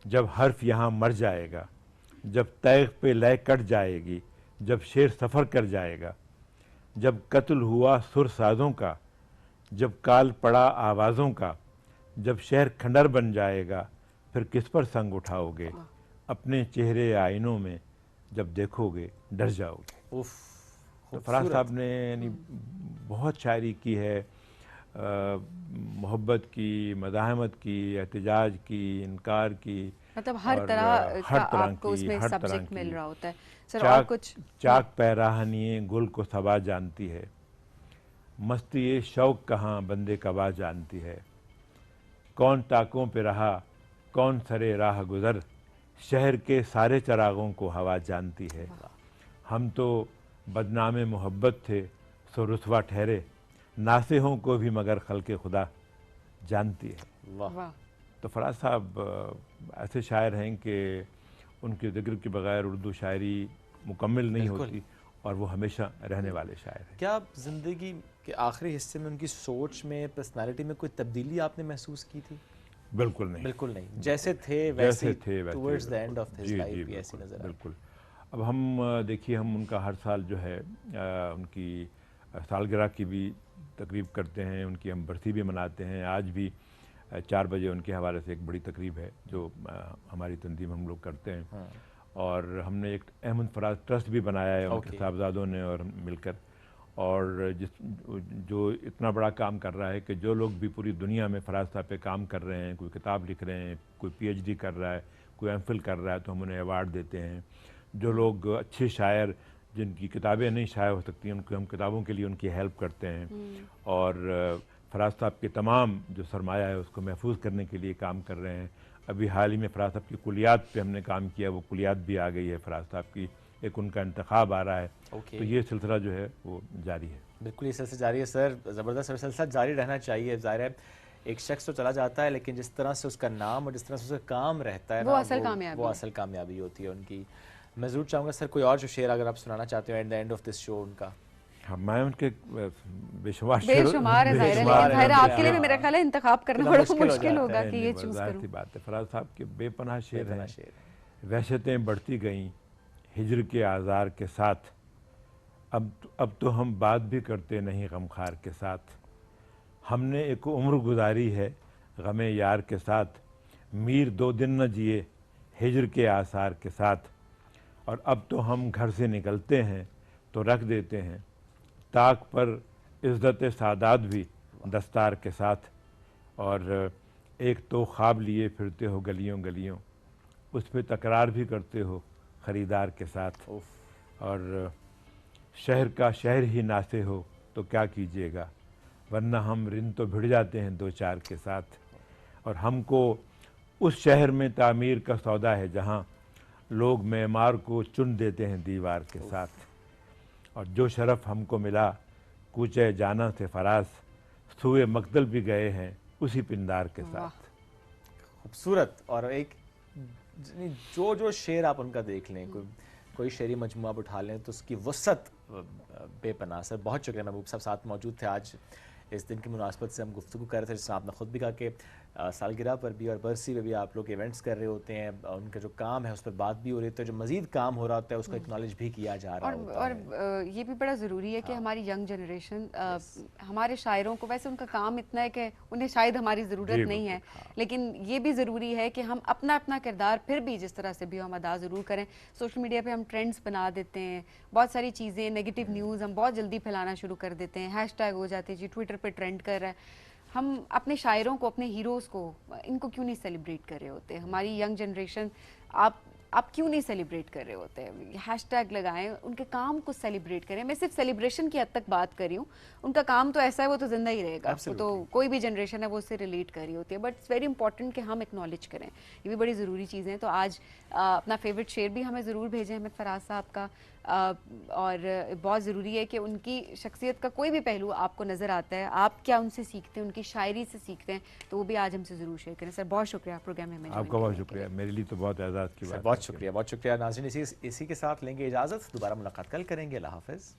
जब हर्फ यहाँ मर जाएगा, जब तैग पे लय कट जाएगी, जब शेर सफ़र कर जाएगा, जब कत्ल हुआ सुर साज़ों का, जब काल पड़ा आवाज़ों का, जब शहर खंडर बन जाएगा, फिर किस पर संग उठाओगे। अपने चेहरे आईनों में जब देखोगे डर जाओगे। तो फराज साहब ने यानी बहुत शायरी की है, मोहब्बत की, मज़ाहमत की, एहतिजाज की, इनकार की, मतलब हर तरह का आपको उसमें सब्जेक्ट मिल रहा होता है। सर और कुछ चाक पैराहनिए गुल को सबा जानती है, मस्ती ये शौक कहाँ बंदे कबा जानती है। कौन ताकों पे रहा, कौन सरे राह गुज़र, शहर के सारे चरागों को हवा जानती है। हम तो बदनामे मोहब्बत थे सो रुसवा ठहरे, नासिहों को भी मगर खल्के खुदा जानती है। वाह। तो फराज साहब ऐसे शायर हैं कि उनके ज़िक्र के बगैर उर्दू शायरी मुकम्मल नहीं होती और वो हमेशा रहने वाले शायर हैं। क्या ज़िंदगी के आखिरी हिस्से में उनकी सोच में, पर्सनालिटी में कोई तब्दीली आपने महसूस की थी? बिल्कुल नहीं, बिल्कुल नहीं। जैसे थे वैसे towards the end of his life भी ऐसी नजर बिल्कुल। अब हम देखिए, हम उनका हर साल जो है उनकी सालगिरह की भी तकरीब करते हैं, उनकी हम बरसी भी मनाते हैं। आज भी 4 बजे उनके हवाले से एक बड़ी तकरीब है जो हमारी तंजीम हम लोग करते हैं। और हमने एक अहमद फराज ट्रस्ट भी बनाया है उनके साहबजादों ने और मिलकर, और जो इतना बड़ा काम कर रहा है कि जो लोग भी पूरी दुनिया में फराज साहब पे काम कर रहे हैं, कोई किताब लिख रहे हैं, कोई PhD कर रहा है, कोई MPhil कर रहा है, तो हम उन्हें अवार्ड देते हैं। जो लोग अच्छे शायर जिनकी किताबें नहीं शाया हो सकती, उनको हम किताबों के लिए उनकी हेल्प करते हैं। और फराज साहब के तमाम जो सरमाया है उसको महफूज करने के लिए काम कर रहे हैं। अभी हाल ही में फराज साहब की कुलियात पे हमने काम किया, वो कुलियात भी आ गई है फराज साहब की, एक उनका इंतखाब आ रहा है। तो ये सिलसिला जो है वो जारी है। बिल्कुल ये सिलसिला जारी है सर, ज़बरदस्त सिलसिला जारी रहना चाहिए। ज़ाहिर है एक शख्स तो चला जाता है, लेकिन जिस तरह से उसका नाम और जिस तरह से उसका काम रहता है वो ना, असल कामयाबी होती है उनकी। मैं ज़रूर चाहूँगा सर कोई और जो शेर अगर आप सुनाना चाहते हो at the end of this show उनका। हाँ, मैं उनके बेशुमार है, ज़ाहिर है आपके लिए भी मेरा ख्याल है इंतखाब करना बड़ा मुश्किल होगा कि ये चूज़ करूं। बात है, फराज साहब के बेपनाह शेर हैं। वहशतें बढ़ती गईं हिजर के आज़ार के साथ, अब तो हम बात भी करते नहीं गमखार के साथ। हमने एक उम्र गुजारी है गमे यार के साथ, मीर 2 दिन न जिए हिजर के आसार के साथ। और अब तो हम घर से निकलते हैं तो रख देते हैं ताक पर इज़्ज़त सादात भी दस्तार के साथ। और एक तो ख्वाब लिए फिरते हो गलियों गलियों, उस पर तकरार भी करते हो ख़रीदार के साथ। और शहर का शहर ही नासे हो तो क्या कीजिएगा, वरना हम रिन तो भिड़ जाते हैं 2-4 के साथ। और हमको उस शहर में तामीर का सौदा है जहाँ लोग मेमार को चुन देते हैं दीवार के साथ। और जो शरफ़ हमको मिला कूचे जाना से फराज, सूए मकदल भी गए हैं उसी पिंदार के साथ। खूबसूरत। और एक जो शेर आप उनका देख लें, कोई शेरी मजमूआ आप उठा लें तो उसकी वसत बेपनाह। सर बहुत शुक्रिया, महबूब साहब साथ मौजूद थे। आज इस दिन की मुनासबत से हम गुफ्तगू कर रहे थे, जिसमें आपने खुद भी कहा कि सालगिरह पर भी और बरसी पे भी आप लोग इवेंट्स कर रहे होते हैं, उनका जो काम है उस पर बात भी हो रही है, तो जो मजीद काम हो रहा होता है उसको एक्नॉलेज भी किया जा रहा होता है। और ये भी बड़ा ज़रूरी है कि हमारी यंग जनरेशन हमारे शायरों को, वैसे उनका काम इतना है कि उन्हें शायद हमारी ज़रूरत नहीं है, लेकिन ये भी ज़रूरी है कि हम अपना अपना किरदार फिर भी जिस तरह से भी हम अदा ज़रूर करें। सोशल मीडिया पे हम ट्रेंड्स बना देते हैं, बहुत सारी चीज़ें, नेगेटिव न्यूज़ हम बहुत जल्दी फैलाना शुरू कर देते हैं, हैशटैग हो जाते हैं जी, ट्विटर पे ट्रेंड कर रहा है। हम अपने शायरों को, अपने हीरोज़ को, इनको क्यों नहीं सेलिब्रेट कर रहे होते? हमारी यंग जनरेशन, आप क्यों नहीं सेलिब्रेट कर रहे होते? हैशटैग लगाएं, उनके काम को सेलिब्रेट करें। मैं सिर्फ सेलिब्रेशन की हद तक बात कर रही हूँ, उनका काम तो ऐसा है, वो तो जिंदा ही रहेगा, वो तो कोई भी जनरेशन है वो उससे रिलेट कर रही होती है, बट इट्स वेरी इंपॉर्टेंट कि हम एक्नॉलेज करें, ये भी बड़ी ज़रूरी चीज़ें हैं। तो आज अपना फेवरेट शेर भी हमें ज़रूर भेजें अहमद फराज साहब का, और बहुत ज़रूरी है कि उनकी शख्सियत का कोई भी पहलू आपको नज़र आता है, आप क्या उनसे सीखते हैं, उनकी शायरी से सीखते हैं, तो वो भी आज हमसे ज़रूर शेयर करें। सर बहुत शुक्रिया प्रोग्राम में हमें, आपका बहुत शुक्रिया, मेरे लिए तो बहुत एजाज़ की बात। बहुत शुक्रिया, बहुत शुक्रिया। नाज़रीन, इसी के साथ लेंगे इजाज़त, दोबारा मुलाकात कल करेंगे। अल्लाह हाफ़िज़।